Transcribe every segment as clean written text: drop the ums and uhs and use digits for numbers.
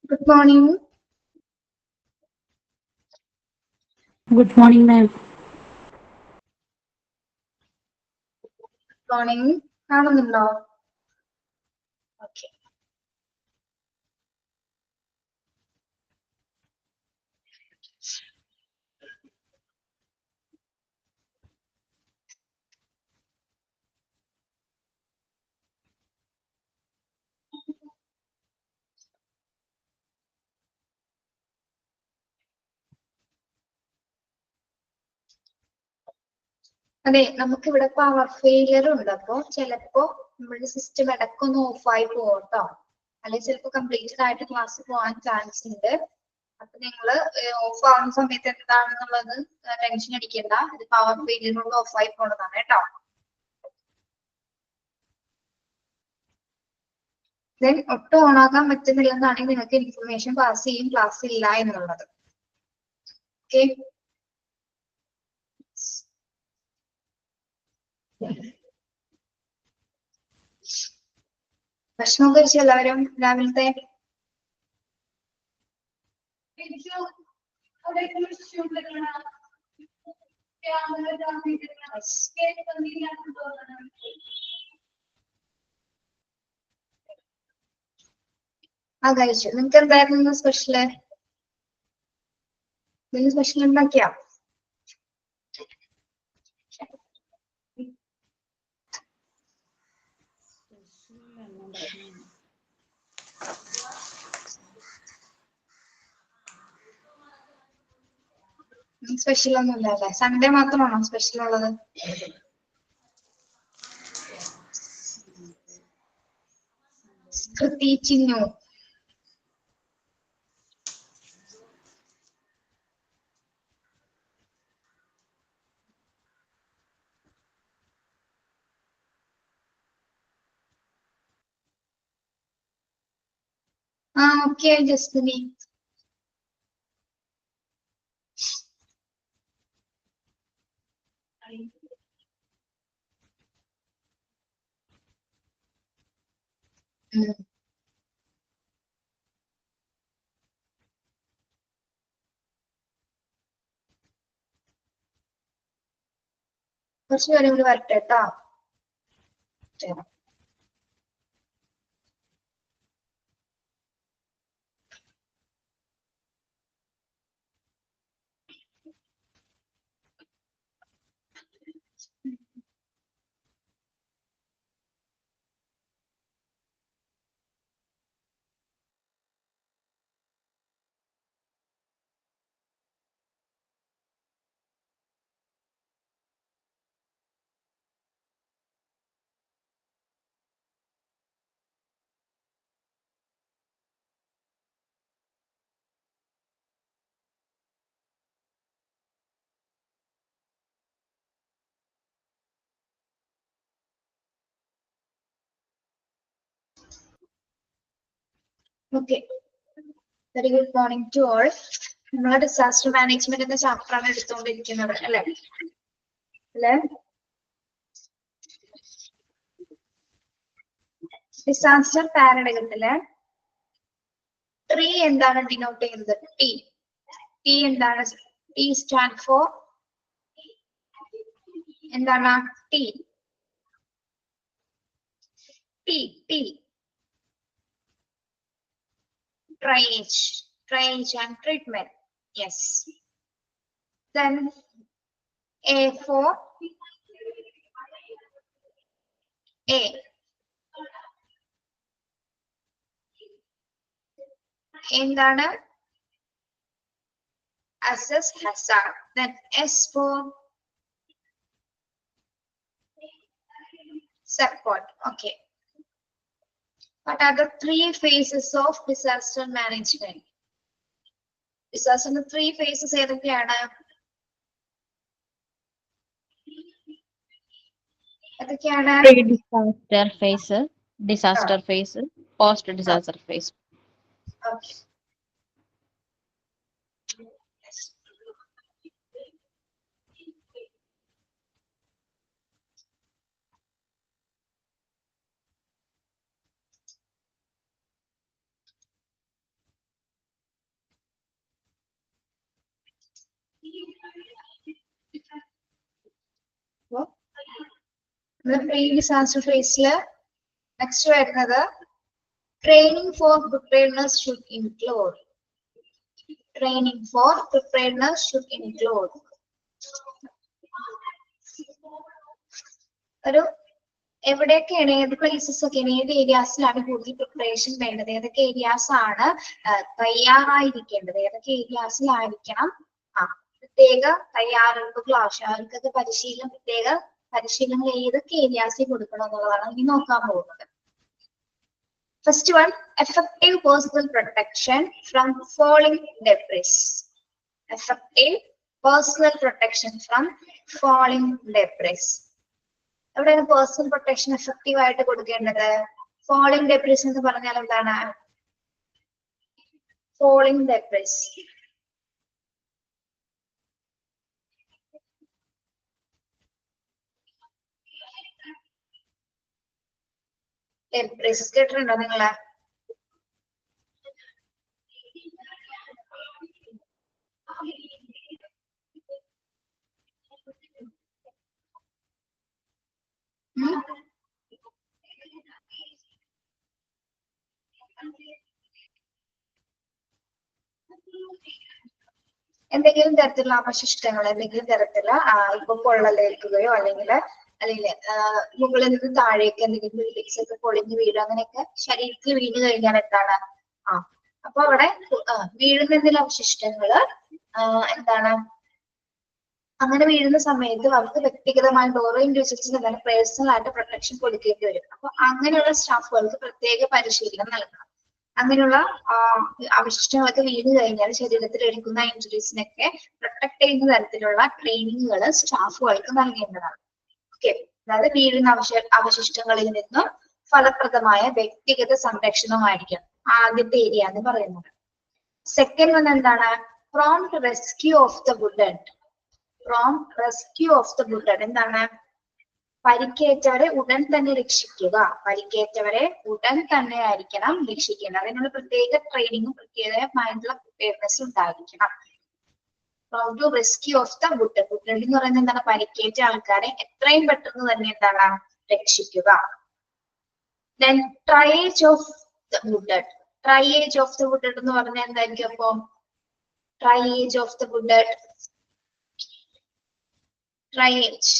Good morning. Good morning, ma'am. Good morning. കാണുന്നുണ്ടോ? Okay. അതെ, നമുക്കിവിടെ പവർ ഫെയിലിയർ ഉണ്ട്. അപ്പൊ ചിലപ്പോ നമ്മുടെ സിസ്റ്റം ഇടയ്ക്കൊന്ന് ഓഫായി പോകും കേട്ടോ. അല്ലെങ്കിൽ ചിലപ്പോ കംപ്ലീറ്റഡ് ആയിട്ട് ക്ലാസ് പോകാൻ ചാൻസ് ഉണ്ട്. അപ്പൊ നിങ്ങള് ഓഫ് ആവുന്ന സമയത്ത് എന്താണെന്നുള്ളത് ടെൻഷൻ അടിക്കണ്ട. ഇത് പവർ ഫെയിലിയർ കൊണ്ട് ഓഫായി പോണതാണ് കേട്ടോ. ദെൻ ഒട്ടും ഓണാക്കാൻ പറ്റുന്നില്ലെന്നാണെങ്കിൽ നിങ്ങൾക്ക് ഇൻഫർമേഷൻ പാസ് ചെയ്യും, ക്ലാസ് ഇല്ല എന്നുള്ളത്. ഓക്കെ. ഭക്ഷണം കഴിച്ചു എല്ലാവരും രാവിലത്തെ? ആ കഴിച്ചു. നിങ്ങക്ക് എന്തായിരുന്നു സ്പെഷ്യല്? നിങ്ങൾ സ്പെഷ്യൽ ഉണ്ടാക്കിയാ? സ്പെഷ്യൽ ഒന്നുമില്ല അല്ലേ? സൺഡേ മാത്രമാണോ സ്പെഷ്യൽ ഉള്ളത്? കൃതി ചിന്നു. ആ ഓക്കെ ജസ്റ്റിനി. കുറച്ച് പേരും കൂടി വരട്ടെ കേട്ടോ. Okay, very good morning to all. നമ്മളെ ഡിസാസ്റ്റർ മാനേജ്മെന്റ് എന്ന ചാപ്റ്റർ ആണ് എടുത്തുകൊണ്ടിരിക്കുന്നത് അല്ലെ? ഡിസാസ്റ്റർ പാരഡൈഗത്തില് ട്രീ എന്താണ് ഡിനോട്ട് ചെയ്യുന്നത്? ടി. ടി എന്താണ്? ടി സ്റ്റാൻഡ് ഫോർ എന്താണ്? T. T T Triage, triage and treatment. Yes. Then A for A. എന്താണ്? Assess hazard. Then S for support. Okay. What are the three phases of disaster management? Disaster three phases ഏതൊക്കെയാണ്? ഏതൊക്കെയാണ്? Pre-disaster phase, disaster phase, post-disaster phase. Okay. Pre disaster ഫേസില് next വരുന്നത് training for preparedness should include. Training for preparedness should include ഒരു എവിടെയൊക്കെയാണ്, ഏത് places ഒക്കെയാണ്, ഏത് ഏരിയാസിലാണ് കൂടുതൽ പ്രിപ്പറേഷൻ വേണ്ടത്, ഏതൊക്കെ ഏരിയാസ് ആണ് തയ്യാറായിരിക്കേണ്ടത്, ഏതൊക്കെ ഏരിയാസിലായിരിക്കണം പ്രത്യേക തയ്യാറെടുപ്പുകൾ ആവശ്യം, അവർക്കൊക്കെ പ്രത്യേക പരിശീലനങ്ങൾ ഏതൊക്കെ ഏരിയാസിൽ കൊടുക്കണം എന്നുള്ളതാണ് ഇനി നോക്കാൻ പോകുന്നത്. First one, effective personal protection from falling debris. Effective personal protection from falling debris. എവിടെയാണ് പേഴ്സണൽ പ്രൊട്ടക്ഷൻ എഫക്റ്റീവ് ആയിട്ട് കൊടുക്കേണ്ടത്? ഫോളിംഗ് ഡെബ്രിസ് എന്ന് പറഞ്ഞാൽ എന്താണ്? ഫോളിംഗ് ഡെബ്രിസ് കേട്ടിട്ടുണ്ടോ നിങ്ങള്? എന്തെങ്കിലും തരത്തിലുള്ള അവശിഷ്ടങ്ങൾ, എന്തെങ്കിലും തരത്തിലുള്ള ഇപ്പൊ പൊള്ളലേൽക്കുകയോ അല്ലെങ്കിൽ മുകളിൽ നിന്ന് താഴേക്ക് എന്തെങ്കിലും ബിൽഡിങ്സ് ഒക്കെ പൊളിഞ്ഞു വീഴുക, അങ്ങനെയൊക്കെ ശരീരത്തിൽ വീണ് കഴിഞ്ഞാൽ എന്താണ്? അപ്പൊ അവിടെ വീഴുന്നതിലെ അവശിഷ്ടങ്ങള് എന്താണ്, അങ്ങനെ വീഴുന്ന സമയത്ത് അവർക്ക് വ്യക്തിഗതമായിട്ട് ഓരോ ഇൻഡിവിജ്വൽസിന് തന്നെ പേഴ്സണൽ ആയിട്ട് പ്രൊട്ടക്ഷൻ കൊടുക്കേണ്ടി വരും. അപ്പൊ അങ്ങനെയുള്ള സ്റ്റാഫുകൾക്ക് പ്രത്യേക പരിശീലനം നൽകണം. അങ്ങനെയുള്ള അവശിഷ്ടങ്ങളൊക്കെ വീണ് കഴിഞ്ഞാൽ ശരീരത്തിൽ എടുക്കുന്ന ഇഞ്ചുറീസിനൊക്കെ പ്രൊട്ടക്ട് ചെയ്യുന്ന തരത്തിലുള്ള ട്രെയിനിങ്ങുകൾ സ്റ്റാഫുകൾക്ക് നൽകേണ്ടതാണ്. ഓക്കെ, അതായത് വീഴുന്ന അവശിഷ്ടങ്ങളിൽ നിന്നും ഫലപ്രദമായ വ്യക്തിഗത സംരക്ഷണമായിരിക്കും ആദ്യത്തെ ഏരിയ എന്ന് പറയുന്നത്. സെക്കൻഡ് വൺ എന്താണ്? Prompt rescue of the wooded. Prompt rescue of the wooded എന്താണ്? പരിക്കേറ്റവരെ ഉടൻ തന്നെ രക്ഷിക്കുക. പരിക്കേറ്റവരെ ഉടൻ തന്നെ ആയിരിക്കണം രക്ഷിക്കേണ്ടത്. അതിനുള്ള പ്രത്യേക ട്രെയിനിങ്ങും പ്രത്യേകമായിട്ടുള്ള പ്രിപ്പയർനെസ് ഉണ്ടായിരിക്കണം. To rescue of the wounded. Wounded എന്ന് പറയുന്നത് എന്താണ്? പരിക്കേറ്റ ആൾക്കാരെ എത്രയും പെട്ടെന്ന് തന്നെ എന്താണ്? രക്ഷിക്കുക. Then triage of the wounded. Triage of the wounded എന്ന് പറഞ്ഞാൽ എന്തായിരിക്കും? അപ്പൊ triage of the wounded. Triage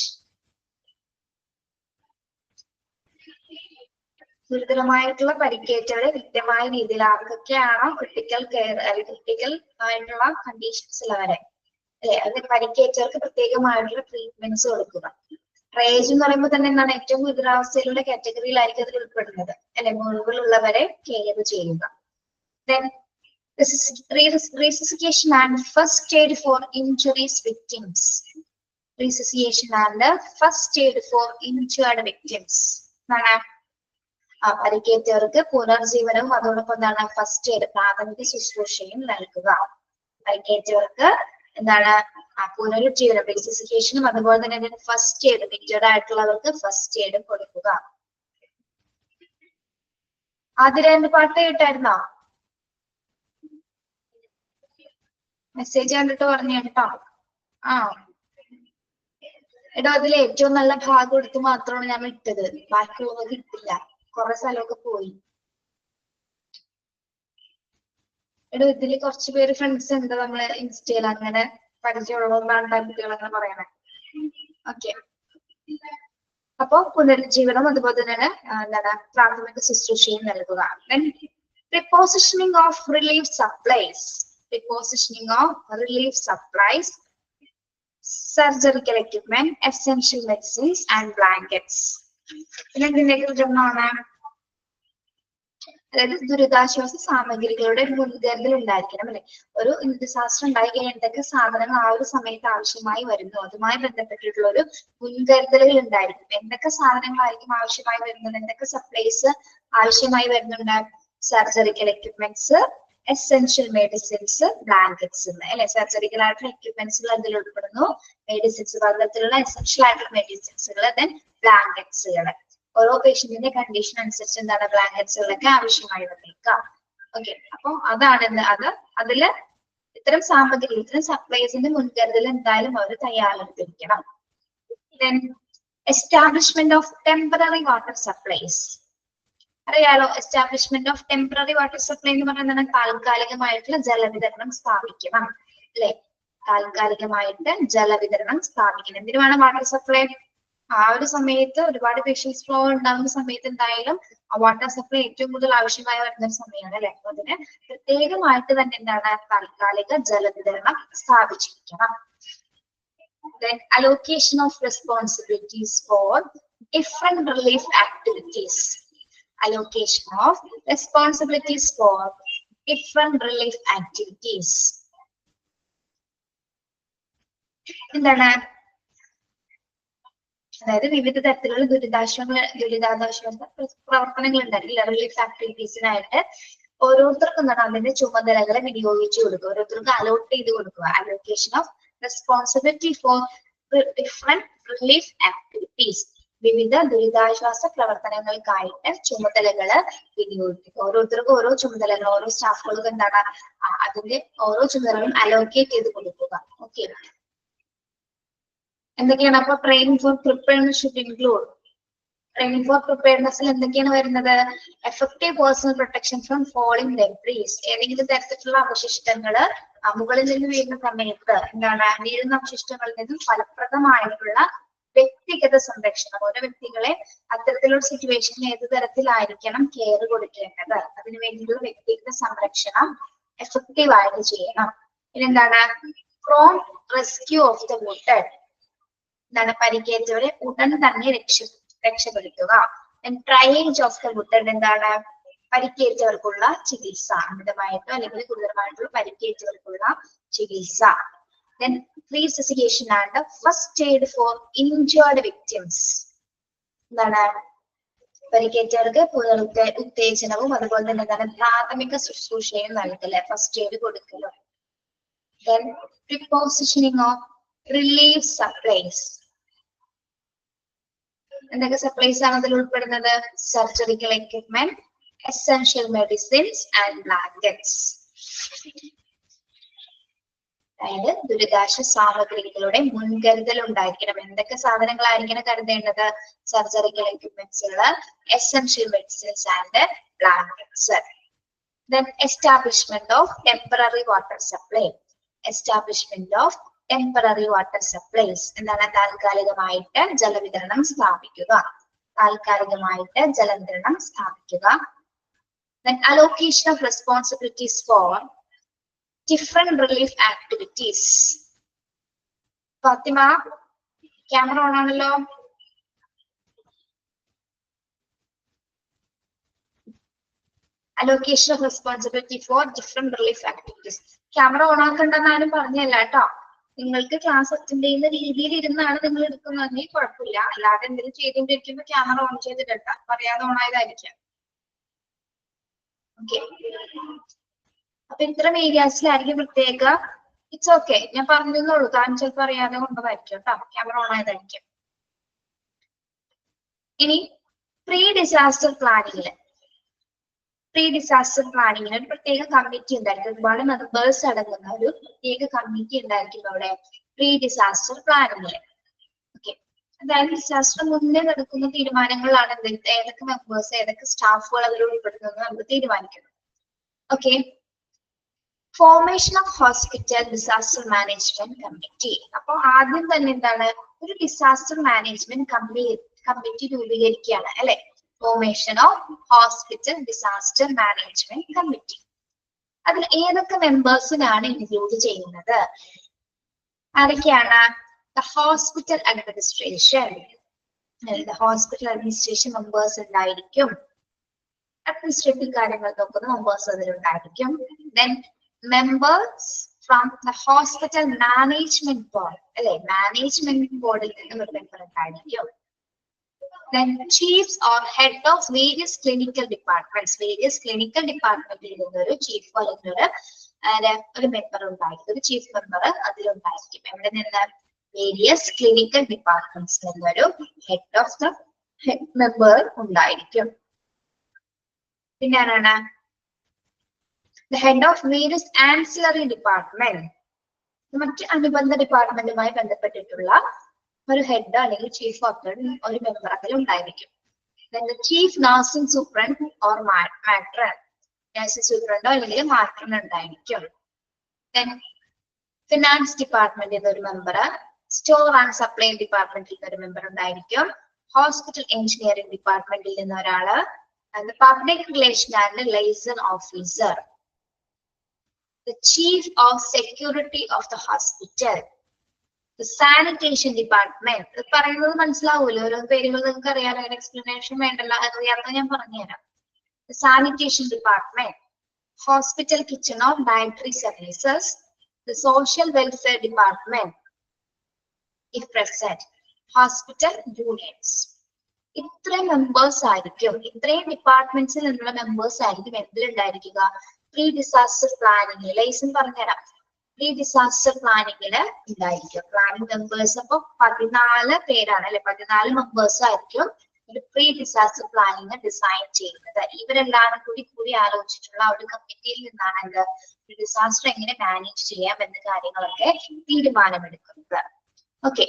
ഗുരുതരമായിട്ടുള്ള പരിക്കേറ്റവരെ കൃത്യമായ രീതിയിൽ ആർക്കൊക്കെയാണോ ക്രിട്ടിക്കൽ കെയർ ക്രിട്ടിക്കൽ ആയിട്ടുള്ള കണ്ടീഷൻസ് ഉള്ളവരെ അത് പരിക്കേറ്റവർക്ക് പ്രത്യേകമായിട്ടുള്ള ട്രീറ്റ്മെന്റ്സ് കൊടുക്കുക. ട്രയേജ് എന്ന് പറയുമ്പോൾ തന്നെ എന്താണ്? ഏറ്റവും ഗുരുതരാവസ്ഥയിലുള്ള കാറ്റഗറിയിലായിരിക്കും അതിൽ ഉൾപ്പെടുന്നത് അല്ലെ? മുറിവുകളുള്ളവരെ കെയർ ചെയ്യുക. Then resuscitation and first aid for injuries victims. Resuscitation and first aid for injured victims. പരിക്കേറ്റവർക്ക് പുനർജീവനവും അതോടൊപ്പം എന്താണ്? ഫസ്റ്റ് എയ്ഡ് പ്രാഥമിക ശുശ്രൂഷയും നൽകുക. പരിക്കേറ്റവർക്ക് എന്താണ്? പുനരുജ്ജീവനം റിസസിക്കേഷനും അതുപോലെ തന്നെ ഫസ്റ്റ് എയ്ഡ് ഇഞ്ചേർഡ് ആയിട്ടുള്ളവർക്ക് ഫസ്റ്റ് എയ്ഡ് കൊടുക്കുക. ആദ്യ രണ്ട് പാട്ട് കേട്ടായിരുന്നോ? മെസ്സേജ് കണ്ടിട്ട് പറഞ്ഞു കേട്ടോ. എടോ അതിൽ ഏറ്റവും നല്ല ഭാഗം എടുത്ത് മാത്രമാണ് ഞാൻ ഇട്ടത്, ബാക്കിയുള്ളത് ഇട്ടില്ല. കുറെ സ്ഥലമൊക്കെ പോയി. എടോ ഇതില് കുറച്ച് പേര് ഫ്രണ്ട്സ് ഉണ്ട് നമ്മള് ഇൻസ്റ്റയിൽ, അങ്ങനെ പരിചയമുള്ളതുകൊണ്ടാണ് കുട്ടികളെന്ന് പറയണേ. ഓക്കെ, അപ്പൊ പുനരുജ്ജീവനം അതുപോലെ തന്നെ എന്താണ്? പ്രാഥമിക ശുശ്രൂഷയും നൽകുക. Repositioning of relief supplies. Repositioning of relief supplies, surgical equipment, essential medicines and blankets. പിന്നെ ഇതിലേക്ക് ഉദാഹരണമാണ് അതായത് ദുരിതാശ്വാസ സാമഗ്രികളുടെ മുൻകരുതൽ ഉണ്ടായിരിക്കണം അല്ലെ? ഒരു ഡിസാസ്റ്റർ ഉണ്ടായി കഴിഞ്ഞാൽ എന്തൊക്കെ സാധനങ്ങൾ ആ ഒരു സമയത്ത് ആവശ്യമായി വരുന്നു, അതുമായി ബന്ധപ്പെട്ടിട്ടുള്ള ഒരു മുൻകരുതലുകൾ ഉണ്ടായിരിക്കും. എന്തൊക്കെ സാധനങ്ങളായിരിക്കും ആവശ്യമായി വരുന്നത്, എന്തൊക്കെ സപ്ലൈസ് ആവശ്യമായി വരുന്നുണ്ട്? Surgical equipments, essential medicines, blankets അല്ലെ? സർജറിക്കൽ ആയിട്ടുള്ള എക്യുപ്മെന്റ്സുകൾ അതിൽ ഉൾപ്പെടുന്നു, മെഡിസിൻസ് പലതരത്തിലുള്ള എസെൻഷ്യൽ ആയിട്ടുള്ള മെഡിസിൻസുകൾ, ദെൻ ബ്ലാങ്കറ്റ്സുകൾ. ഓരോ പേഷ്യന്റിന്റെ കണ്ടീഷൻ അനുസരിച്ച് എന്താണ് ബ്ലാങ്കറ്റ്സുകളൊക്കെ ആവശ്യമായി വന്നേക്കാം. ഓക്കെ, അപ്പൊ അതാണ് അത് അതില് ഇത്തരം സാമഗ്രി, ഇത്തരം സപ്ലൈസിന്റെ മുൻകരുതൽ എന്തായാലും അവർ തയ്യാറെടുത്തിരിക്കണം. Then establishment of temporary water supplies. അറിയാലോ, establishment of temporary water supply എന്ന് പറയുന്നത് താൽക്കാലികമായിട്ടുള്ള ജലവിതരണം സ്ഥാപിക്കണം അല്ലെ. താൽക്കാലികമായിട്ട് ജലവിതരണം സ്ഥാപിക്കണം. എന്തിനു വേണം വാട്ടർ സപ്ലൈ? ആ ഒരു സമയത്ത് ഒരുപാട് പേഷ്യൻസ് ഫ്ലോ ഉണ്ടാകുന്ന സമയത്ത് എന്തായാലും വാട്ടർ സപ്ലൈ ഏറ്റവും കൂടുതൽ ആവശ്യമായി വരുന്ന ഒരു സമയമാണ് അല്ലെ. അപ്പൊ അതിന് പ്രത്യേകമായിട്ട് തന്നെ എന്താണ് താൽക്കാലിക ജലവിതരണം സ്ഥാപിച്ചിരിക്കണം. Then allocation of responsibilities for different relief activities. Allocation of responsibilities for different relief activities. എന്താണ്? അതായത് വിവിധ തരത്തിലുള്ള ദുരിതാശ്വാസ പ്രവർത്തനങ്ങൾ ഉണ്ടായിരിക്കില്ല. റിലീഫ് ആക്ടിവിറ്റീസിനായിട്ട് ഓരോരുത്തർക്കും എന്താണ് അതിന്റെ ചുമതലകളെ വിനിയോഗിച്ചു കൊടുക്കുക, ഓരോരുത്തർക്ക് അലോട്ട് ചെയ്ത് കൊടുക്കുക. Allocation of responsibility for different relief activities. വിവിധ ദുരിതാശ്വാസ പ്രവർത്തനങ്ങൾക്കായിട്ട് ചുമതലകള് വിനിയോഗിക്കുക. ഓരോരുത്തർക്കും ഓരോ ചുമതലകൾ, ഓരോ സ്റ്റാഫുകൾക്ക് എന്താണ് അതിന്റെ ഓരോ ചുമതലകളും അലോക്കേറ്റ് ചെയ്ത് കൊടുക്കുക. ഓക്കെ, എന്തൊക്കെയാണ് അപ്പൊ training for preparedness should include. Training for പ്രിപ്പയർനെസ്സിൽ എന്തൊക്കെയാണ് വരുന്നത്? Effective personal protection from falling debris. ഏതെങ്കിലും തരത്തിലുള്ള അവശിഷ്ടങ്ങള് മുകളിൽ നിന്ന് വീഴുന്ന സമയത്ത് എന്താണ് വീഴുന്ന അവശിഷ്ടങ്ങളിൽ നിന്നും ഫലപ്രദമായിട്ടുള്ള വ്യക്തിഗത സംരക്ഷണം. ഓരോ വ്യക്തികളെ അത്തരത്തിലുള്ള സിറ്റുവേഷനിൽ ഏത് തരത്തിലായിരിക്കണം കെയർ കൊടുക്കേണ്ടത്, അതിനു വേണ്ടിയുള്ള വ്യക്തിഗത സംരക്ഷണം എഫക്റ്റീവ് ആയിട്ട് ചെയ്യണം. പിന്നെന്താണ് prompt rescue of the wounded. എന്താണ് പരിക്കേറ്റവരെ ഉടൻ തന്നെ രക്ഷപ്പെടുത്തുക. ട്രയേജ് ഓഫ് ദ വുണ്ടഡ് എന്താണ് പരിക്കേറ്റവർക്കുള്ള ചികിത്സ, അമിതമായിട്ടോ അല്ലെങ്കിൽ ഗുരുതരമായിട്ടുള്ള പരിക്കേറ്റവർക്കുള്ള ചികിത്സ. Then resuscitation and first aid for injured victims. എന്താണ് പരിക്കേറ്റവർക്ക് ഉത്തേജനവും അതുപോലെ തന്നെ എന്താണ് പ്രാഥമിക ശുശ്രൂഷയും നൽകല്, ഫസ്റ്റ് എയ്ഡ് കൊടുക്കലും. Then repositioning of relief supplies. എന്തൊക്കെ സപ്ലൈസ് ആണ് അതിൽ ഉൾപ്പെടുന്നത്? Surgical equipment, essential medicines and blankets. അതായത് ദുരിതാശ്വാസ സാമഗ്രികളുടെ മുൻകരുതൽ ഉണ്ടായിരിക്കണം. എന്തൊക്കെ സാധനങ്ങളായിരിക്കണം കരുതേണ്ടത്? സർജറിക്കൽ എക്യുപ്മെന്റ്സുകള്, essential medicines and blankets. Then establishment of temporary water supply. Establishment of temporary water supplies. എന്താണ് താൽക്കാലികമായിട്ട് ജലവിതരണം സ്ഥാപിക്കുക. താൽക്കാലികമായിട്ട് ജലവിതരണം സ്ഥാപിക്കുക. Then allocation of responsibilities for different relief activities. Fathima camera on ആണല്ലോ. Allocation of responsibility for different relief activities. Camera on ആക്കണ്ടെന്ന് ആരും പറഞ്ഞല്ല കേട്ടോ. നിങ്ങൾക്ക് ക്ലാസ് അറ്റൻഡ് ചെയ്യുന്ന രീതിയിൽ ഇരുന്നാണ് നിങ്ങൾ എടുക്കുന്നതെങ്കിൽ കുഴപ്പമില്ല. അല്ലാതെ എന്തെങ്കിലും ചെയ്തുകൊണ്ടിരിക്കുമ്പോ ക്യാമറ ഓൺ ചെയ്തിടണ്ട, പറയാതെ ഓൺ ആയതായിരിക്കാം. ഓക്കെ, അപ്പൊ ഇത്തരം ഏരിയാസിലായിരിക്കും പ്രത്യേക. ഇറ്റ്സ് ഓക്കെ, ഞാൻ പറഞ്ഞെന്നുള്ളൂ, കാരണം ചിലപ്പോൾ അറിയാതെ കൊണ്ടതായിരിക്കും കേട്ടോ, ക്യാമറ ഓൺ ആയതായിരിക്കും. ഇനി പ്രീ ഡിസാസ്റ്റർ പ്ലാനിങ്ങില് ഒരു പ്രത്യേക കമ്മിറ്റി ഉണ്ടായിരിക്കും. ഒരുപാട് മെമ്പേഴ്സ് അടങ്ങുന്ന ഒരു പ്രത്യേക കമ്മിറ്റി ഉണ്ടായിരിക്കും അവിടെ പ്രീ ഡിസാസ്റ്റർ പ്ലാനിങ്ങില്. ഓക്കെ, അതായത് ഡിസാസ്റ്റർ മുന്നേ നടക്കുന്ന തീരുമാനങ്ങളാണ് ഏതൊക്കെ മെമ്പേഴ്സ് ഏതൊക്കെ സ്റ്റാഫുകൾ അതിൽ ഉൾപ്പെടുന്നത് നമുക്ക് തീരുമാനിക്കണം. Okay, formation of hospital disaster management committee. അപ്പൊ ആദ്യം തന്നെ എന്താണ് ഒരു ഡിസാസ്റ്റർ മാനേജ്മെന്റ് കമ്മിറ്റി രൂപീകരിക്കുകയാണ് അല്ലെ. Formation of hospital disaster management committee. അതിൽ ഏതൊക്കെ മെമ്പേഴ്സിനാണ് ഇൻക്ലൂഡ് ചെയ്യുന്നത്? ആരൊക്കെയാണ്? The hospital administration. Hospital administration members ഉണ്ടായിരിക്കും. അഡ്മിനിസ്ട്രേറ്റീവ് കാര്യങ്ങൾ നോക്കുന്ന മെമ്പേഴ്സ് അതിലുണ്ടായിരിക്കും. Then members from the hospital management board അല്ലെ. മാനേജ്മെന്റ് ബോർഡിൽ നിന്നും ഒരു മെമ്പർ ഉണ്ടായിരിക്കും. Then chiefs or head of various clinical departments. Various clinical departmentil നിന്നൊരു ചീഫ് അല്ലെങ്കിൽ ഒരു മെമ്പർ ഉണ്ടായിരിക്കും. ഒരു ചീഫ് മെമ്പർ അതിലുണ്ടായിരിക്കും. എവിടെ നിന്ന്? വേരിയസ് ക്ലിനിക്കൽ ഡിപ്പാർട്ട്മെന്റ്സ് നിന്നൊരു ഹെഡ് ഓഫ് ദ മെമ്പർ ഉണ്ടായിരിക്കും. പിന്നെ ആരാണ്? The head of various ancillary department. മറ്റ് അനുബന്ധ ഡിപ്പാർട്ട്മെന്റുമായി ബന്ധപ്പെട്ടിട്ടുള്ള ഒരു ഹെഡ് അല്ലെങ്കിൽ ചീഫ് ഓഫ് ഒരു മെമ്പർ അതിൽ ഉണ്ടായിരിക്കും. Then the chief nursing superintendent or matron, nursing superintendent അല്ലെങ്കിൽ matron ഉണ്ടായിരിക്കും. Then finance department ഒരു മെമ്പർ, store and supply ഡിപ്പാർട്ട്മെന്റിൽ ഒരു മെമ്പർ ഉണ്ടായിരിക്കും, hospital engineering ഡിപ്പാർട്ട്മെന്റിൽ നിന്ന് ഒരാള്, and the public relation and liaison officer, the chief of security of the hospital, the sanitation department. ഇത് പറയുന്നത് മനസ്സിലാവൂല്ലോ, ഓരോ പേരുകൾ നിങ്ങൾക്ക് അറിയാലോ, അതിന് എക്സ്പ്ലനേഷൻ വേണ്ടല്ലോ, അറിയാത്ത ഞാൻ പറഞ്ഞുതരാം. The sanitation department, hospital kitchen of dietary services, the social welfare department if present, hospital units. ഇത്രയും മെമ്പേഴ്സ് ആയിരിക്കും, ഇത്രയും ഡിപ്പാർട്ട്മെന്റ്സിൽ നിന്നുള്ള മെമ്പേഴ്സ് ആയിരിക്കും എന്തിലുണ്ടായിരിക്കുക, പ്രീ ഡിസാസ്റ്റർ പ്ലാനിങ്. ലൈസൻ പറഞ്ഞുതരാം. പ്രീ ഡിസാസ്റ്റർ പ്ലാനിങ്ങില് ഉണ്ടായിരിക്കും പ്ലാനിങ് മെമ്പേഴ്സ്. അപ്പൊ 14 പേരാണ് അല്ലെ, 14 മെമ്പേഴ്സ് ആയിരിക്കും ഒരു പ്രീ ഡിസാസ്റ്റർ പ്ലാനിങ് ഡിസൈൻ ചെയ്യുന്നത്. ഇവരെല്ലാവരും കൂടി ആലോചിച്ചിട്ടുള്ള ഒരു കമ്മിറ്റിയിൽ നിന്നാണ് എന്ത് ഡിസാസ്റ്റർ എങ്ങനെ മാനേജ് ചെയ്യാം എന്ന കാര്യങ്ങളൊക്കെ തീരുമാനമെടുക്കുന്നത്. Okay,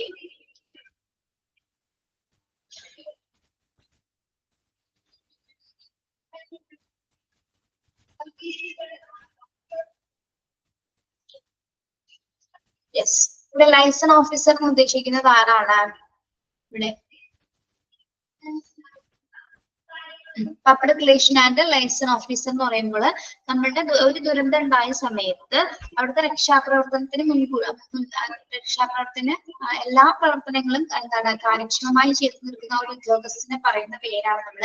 yes. ഇവിടെ ലൈസൺ ഓഫീസർ എന്ന് ഉദ്ദേശിക്കുന്നത് ആരാണ്? ഇവിടെ public relation and liaison officer എന്ന് പറയുമ്പോൾ നമ്മളുടെ ഒരു ദുരന്തം ഉണ്ടായ സമയത്ത് അവിടുത്തെ രക്ഷാപ്രവർത്തനത്തിന് എല്ലാ പ്രവർത്തനങ്ങളും എന്താണ് കാര്യക്ഷമമായി ചെയ്തു നിൽക്കുന്ന ഒരു ഉദ്യോഗസ്ഥനെ പറയുന്ന പേരാണ് നമ്മൾ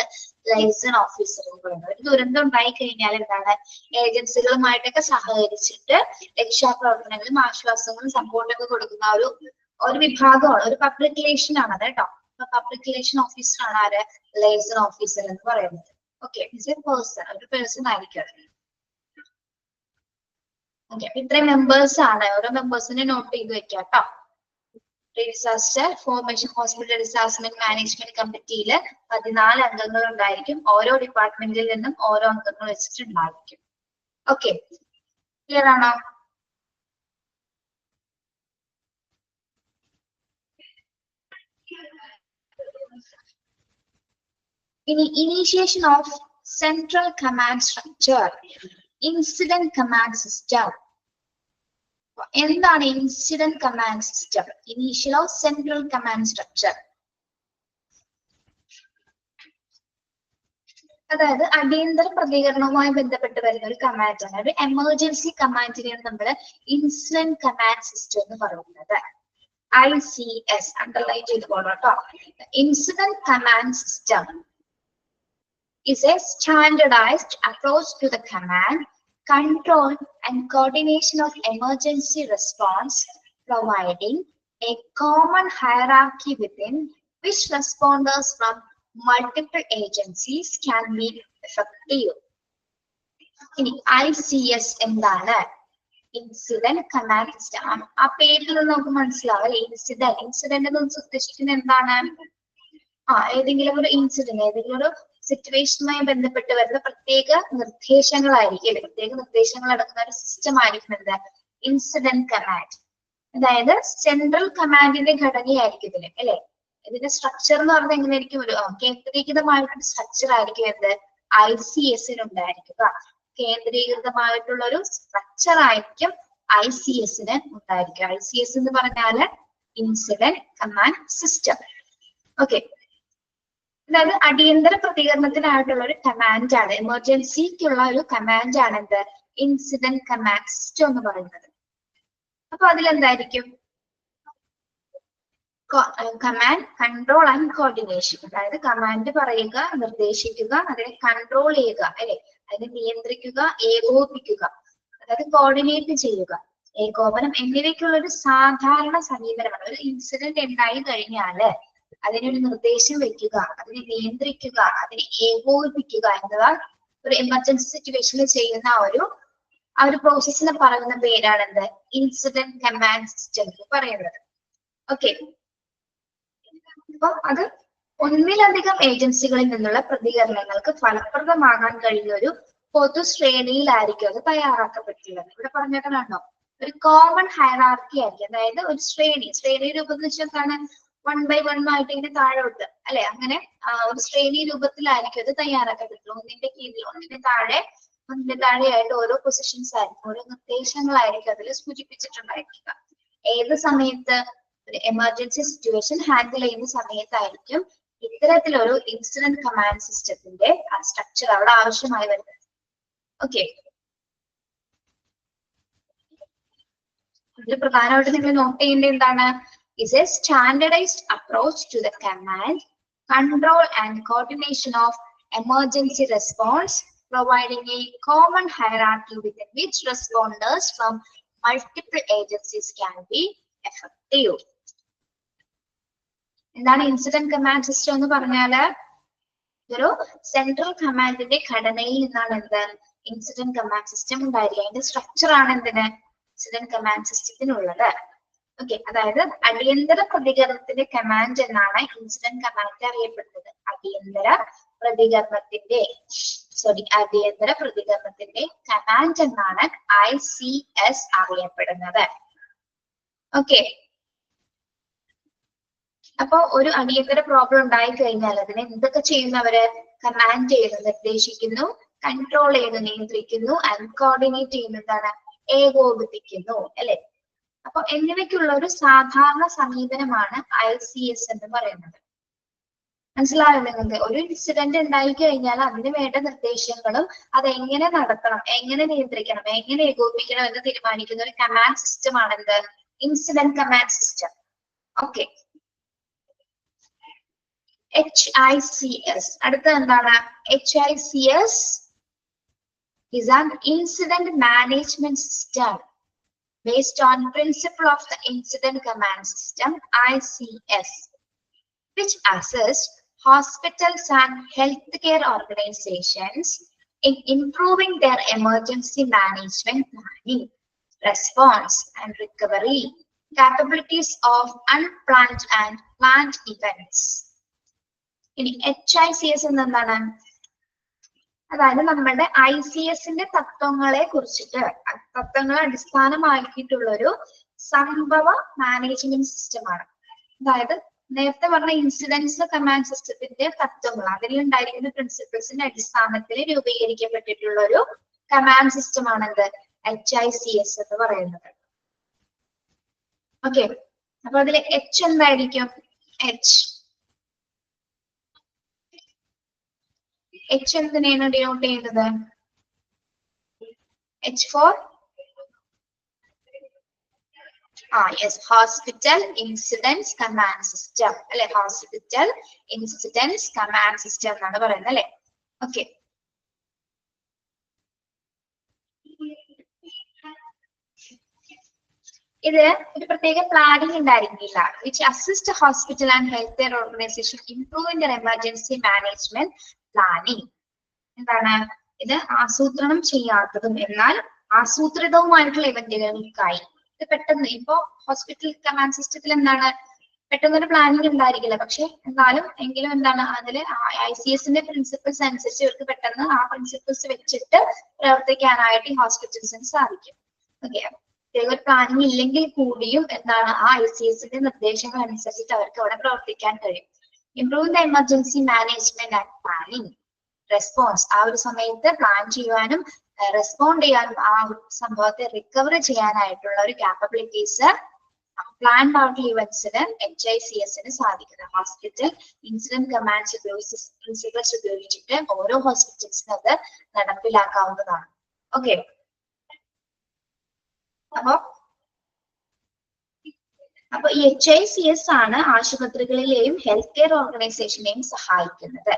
ലൈസൺ ഓഫീസർ എന്ന് പറയുന്നത്. ഒരു ദുരന്തം ഉണ്ടായി കഴിഞ്ഞാൽ എന്താണ് ഏജൻസികളുമായിട്ടൊക്കെ സഹകരിച്ചിട്ട് രക്ഷാപ്രവർത്തനങ്ങളും ആശ്വാസങ്ങളും സപ്പോർട്ടൊക്കെ കൊടുക്കുന്ന ഒരു വിഭാഗമാണ്, ഒരു പബ്ലിക് റിലേഷൻ ആണ് അത് കേട്ടോ. പബ്ലിക് റിലേഷൻ ഓഫീസർ ആണ് ആര്? ലൈസൺ ഓഫീസർ എന്ന് പറയുന്നത്. ഓക്കെ, ഒരു പേഴ്സൺ ആയിരിക്കും. ഓക്കെ, ഇത്രയും മെമ്പേഴ്സ് ആണ്. ഓരോ മെമ്പേഴ്സിനെ നോട്ട് ചെയ്ത് വെക്കാം കേട്ടോ. Pre disaster formation hospital disaster management കമ്മിറ്റിയിൽ 14 അംഗങ്ങൾ ഉണ്ടായിരിക്കും. ഓരോ ഡിപ്പാർട്ട്മെന്റിൽ നിന്നും ഓരോ അംഗങ്ങൾ വെച്ചിട്ടുണ്ടായിരിക്കും. ഓക്കെ, ക്ലിയർ ആണോ? Initiation of central command structure, incident command system. എന്താണ് incident command system? Initial of central command structure, അതായത് അടിയന്തര പ്രതികരണവുമായി ബന്ധപ്പെട്ട് വരുന്ന ഒരു കമാൻഡ് ആണ്. ഒരു എമർജൻസി കമാൻഡിനെയാണ് നമ്മൾ ഇൻസിഡന്റ് കമാൻഡ് സിസ്റ്റം എന്ന് പറയുന്നത്. ICS അണ്ടർലൈൻ ചെയ്ത് പോകണം കേട്ടോ. Incident command system is a standardized approach to the command, control and coordination of emergency response, providing a common hierarchy within which responders from multiple agencies can be effective. ഇനി ICS എന്താണ്? Incident command system. ആ പേരിൽ നമുക്ക് മനസ്സിലാവും. Incident എന്ന് ഉദ്ദേശിക്കുന്നത് എന്താണ്? ഏതെങ്കിലും ഒരു ഇൻസിഡന്റ്, ഏതെങ്കിലും ഒരു സിറ്റുവേഷനുമായി ബന്ധപ്പെട്ട് വരുന്ന പ്രത്യേക നിർദ്ദേശങ്ങളായിരിക്കും, പ്രത്യേക നിർദ്ദേശങ്ങൾ അടങ്ങുന്ന ഒരു സിസ്റ്റം ആയിരിക്കും എന്ത്? Incident command. അതായത് സെൻട്രൽ കമാൻഡിന്റെ ഘടനയായിരിക്കും ഇതിന് അല്ലെ. ഇതിന്റെ സ്ട്രക്ചർ എന്ന് പറഞ്ഞാൽ എങ്ങനെയായിരിക്കും? ഒരു കേന്ദ്രീകൃതമായിട്ടൊരു സ്ട്രക്ചർ ആയിരിക്കും എന്ത് ICS ഉണ്ടായിരിക്കുക. കേന്ദ്രീകൃതമായിട്ടുള്ള ഒരു സ്ട്രക്ചർ ആയിരിക്കും ICS ഉണ്ടായിരിക്കുക. ICS എന്ന് പറഞ്ഞാല് ഇൻസിഡന്റ് കമാൻഡ് സിസ്റ്റം. ഓക്കെ, അതായത് അടിയന്തര പ്രതികരണത്തിനായിട്ടുള്ള ഒരു കമാൻഡ് ആണ്, എമർജൻസിക്കുള്ള ഒരു കമാൻഡ് ആണ് എന്ത് ഇൻസിഡന്റ് കമാൻഡ് സിസ്റ്റം എന്ന് പറയുന്നത്. അപ്പൊ അതിലെന്തായിരിക്കും? കമാൻഡ് കൺട്രോൾ ആൻഡ് കോർഡിനേഷൻ, അതായത് കമാൻഡ് പറയുക, നിർദ്ദേശിക്കുക, അതിനെ കൺട്രോൾ ചെയ്യുക അല്ലെ, അതിനെ നിയന്ത്രിക്കുക, ഏകോപിപ്പിക്കുക, അതായത് കോർഡിനേറ്റ് ചെയ്യുക, ഏകോപനം എന്നിവയ്ക്കുള്ള ഒരു സാധാരണ സമീപനമാണ്. ഒരു ഇൻസിഡന്റ് ഉണ്ടായി കഴിഞ്ഞാല് അതിനൊരു നിർദ്ദേശം വെക്കുക, അതിനെ നിയന്ത്രിക്കുക, അതിനെ ഏകോപിപ്പിക്കുക എന്നിവ ഒരു എമർജൻസി സിറ്റുവേഷനിൽ ചെയ്യുന്ന ആ ഒരു പ്രോസസ്സിനെ പറയുന്ന പേരാണ് എന്ത് ഇൻസിഡന്റ് കമാൻഡ് സിസ്റ്റം എന്ന് പറയുന്നത്. ഓക്കെ, അപ്പൊ അത് ഒന്നിലധികം ഏജൻസികളിൽ നിന്നുള്ള പ്രതികരണങ്ങൾക്ക് ഫലപ്രദമാകാൻ കഴിയുന്ന ഒരു പൊതു ശ്രേണിയിലായിരിക്കും അത് തയ്യാറാക്കപ്പെട്ടുള്ളത്. ഇവിടെ പറഞ്ഞിട്ടുണ്ടോ, ഒരു കോമൺ ഹൈറാർക്കി ആയിരിക്കും. അതായത് ഒരു ശ്രേണി രൂപത്തിൽ വെച്ചാൽ എന്താണ്, 1 by 1 ആയിട്ട് ഇങ്ങനെ താഴോട്ട് അല്ലെ, അങ്ങനെ ഒരു ശ്രേണി രൂപത്തിലായിരിക്കും അത് തയ്യാറാക്കപ്പെട്ടുള്ളത്. ഒന്നിന്റെ കീഴിൽ ഒന്നിന്റെ താഴെയായിട്ട് ഓരോ പൊസിഷൻസ് ആയിരിക്കും, ഓരോ നിർദ്ദേശങ്ങളായിരിക്കും അതിൽ സൂചിപ്പിച്ചിട്ടുണ്ടായിരിക്കുക. ഏത് സമയത്ത് ഒരു എമർജൻസി സിറ്റുവേഷൻ ഹാൻഡിൽ ചെയ്യുന്ന സമയത്തായിരിക്കും ഇത്തരത്തിലൊരു ഇൻസിഡന്റ് കമാൻഡ് സിസ്റ്റത്തിന്റെ സ്ട്രക്ചർ അവിടെ ആവശ്യമായി വരുന്നത്. ഓക്കെ, ഇതിൽ പ്രധാനമായിട്ട് നിങ്ങൾ നോട്ട് ചെയ്യേണ്ടത് എന്താണ്, is a standardized approach to the command, control and coordination of emergency response, providing a common hierarchy within which responders from multiple agencies can be effective. എന്താണ് ഇൻസിഡന്റ് കമാൻഡ് സിസ്റ്റം എന്ന് പറഞ്ഞാല്, ഒരു central കമാൻഡിന്റെ ഘടനയിൽ നിന്നാണ് എന്ത് ഇൻസിഡന്റ് കമാൻഡ് സിസ്റ്റം ഉണ്ടായിരിക്കുക. അതിന്റെ സ്ട്രക്ചർ ആണ് എന്തിന് ഇൻസിഡന്റ് കമാൻഡ് സിസ്റ്റത്തിനുള്ളത്. ഓക്കെ, അതായത് അടിയന്തര പ്രതികരണത്തിന്റെ കമാൻഡ് എന്നാണ് ഇൻസിഡന്റ് കമാൻഡ് അറിയപ്പെടുന്നത്. അടിയന്തര പ്രതികരണത്തിന്റെ കമാൻഡ് എന്നാണ് ICS അറിയപ്പെടുന്നത്. ഓക്കെ, അപ്പൊ ഒരു അടിയന്തര പ്രോബ്ലം ഉണ്ടായി കഴിഞ്ഞാൽ അതിനെ എന്തൊക്കെ ചെയ്യുന്നവര്, കമാൻഡ് ചെയ്യുന്നു, നിർദ്ദേശിക്കുന്നു, കൺട്രോൾ ചെയ്യുന്നു, നിയന്ത്രിക്കുന്നു, ആൻഡ് കോർഡിനേറ്റ് ചെയ്യുന്നതാണ്, ഏകോപിപ്പിക്കുന്നു അല്ലെ. അപ്പൊ എന്നിവയ്ക്കുള്ള ഒരു സാധാരണ സമീപനമാണ് ICS എന്ന് പറയുന്നത്. മനസ്സിലായോ നിങ്ങൾക്ക്? ഒരു ഇൻസിഡന്റ് ഉണ്ടായി കഴിഞ്ഞാൽ അതിന് വേണ്ട നിർദ്ദേശങ്ങളും അതെങ്ങനെ നടത്തണം, എങ്ങനെ നിയന്ത്രിക്കണം, എങ്ങനെ ഏകോപിപ്പിക്കണം എന്ന് തീരുമാനിക്കുന്ന ഒരു കമാൻഡ് സിസ്റ്റം ആണ് എന്ത്, incident command system. Okay, HICS അടുത്ത എന്താണ്, HICS is an incident management system based on principle of the incident command system ICS, which assists hospitals and healthcare organizations in improving their emergency management planning, response and recovery capabilities of unplanned and planned events. ഇനി HICS എന്താണ്, അതായത് നമ്മുടെ ICSന്റെ തത്വങ്ങളെ കുറിച്ചിട്ട്, തത്വങ്ങളെ അടിസ്ഥാനമാക്കിയിട്ടുള്ള ഒരു സംഭവ management സിസ്റ്റമാണ്. അതായത് നേരത്തെ പറഞ്ഞ ഇൻസിഡൻസ് കമാൻഡ് സിസ്റ്റത്തിന്റെ തത്വങ്ങൾ, അതിലുണ്ടായിരിക്കുന്ന പ്രിൻസിപ്പിൾസിന്റെ അടിസ്ഥാനത്തിൽ രൂപീകരിക്കപ്പെട്ടിട്ടുള്ള ഒരു കമാൻഡ് സിസ്റ്റം ആണ് എന്ത്, HICS എന്ന് പറയുന്നത്. ഓക്കെ, അപ്പൊ അതിൽ H എന്തായിരിക്കും, H എന്തിനാണ് ഡിനോട്ട് ചെയ്യുന്നത്, H for hospital incidence command system അല്ലെ, ഹോസ്പിറ്റൽ ഇൻസിഡൻസ് കമാൻഡ് സിസ്റ്റം എന്നാണ് പറയുന്നത് അല്ലെ. ഓക്കെ, ഇത് ഒരു പ്രത്യേക പ്ലാനിംഗ് ഉണ്ടായിരിക്കില്ല. Which assist hospital and health care organisation improving their emergency management planning. എന്താണ് ഇത്, ആസൂത്രണം ചെയ്യാത്തതും എന്നാൽ ആസൂത്രിതവുമായിട്ടുള്ള ഇവന്റുകൾക്കായി. ഇത് പെട്ടെന്ന് ഇപ്പോ ഹോസ്പിറ്റൽ കമാൻഡ് സിസ്റ്റത്തിൽ എന്താണ്, പെട്ടെന്നൊരു പ്ലാനിംഗ് ഉണ്ടായിരിക്കില്ല, പക്ഷെ എങ്കിലും എന്താണ് അതില് ICSന്റെ പ്രിൻസിപ്പിൾസ് അനുസരിച്ച് ഇവർക്ക് പെട്ടെന്ന് ആ പ്രിൻസിപ്പിൾസ് വെച്ചിട്ട് പ്രവർത്തിക്കാനായിട്ട് ഈ ഹോസ്പിറ്റൽസിന് സാധിക്കും. ഓക്കെ, ഒരു പ്ലാനിംഗ് ഇല്ലെങ്കിൽ കൂടിയും എന്താണ് ആ ICSന്റെ നിർദ്ദേശങ്ങൾ അനുസരിച്ചിട്ട് അവർക്ക് അവിടെ പ്രവർത്തിക്കാൻ കഴിയും. Improve the emergency management and planning, response, ആ ഒരു സമയത്ത് പ്ലാൻ ചെയ്യാനും റെസ്പോണ്ട് ചെയ്യാനും ആ സംഭവത്തെ റിക്കവർ ചെയ്യാനായിട്ടുള്ള ഒരു ക്യാപ്പബിലിറ്റീസ് പ്ലാൻഡ് ഔട്ട് ഇവന്റ്സിന് HICSന് സാധിക്കുന്നത്. ഹോസ്പിറ്റൽ ഇൻസിഡന്റ് കമാൻഡ് പ്രിൻസിപ്പിൾസ് ഉപയോഗിച്ചിട്ട് ഓരോ ഹോസ്പിറ്റൽസിനും അത് നടപ്പിലാക്കാവുന്നതാണ്. ഓക്കെ, അപ്പൊ ഈ HICS ആണ് ആശുപത്രികളിലെയും ഹെൽത്ത് കെയർ ഓർഗനൈസേഷനെയും സഹായിക്കുന്നത്.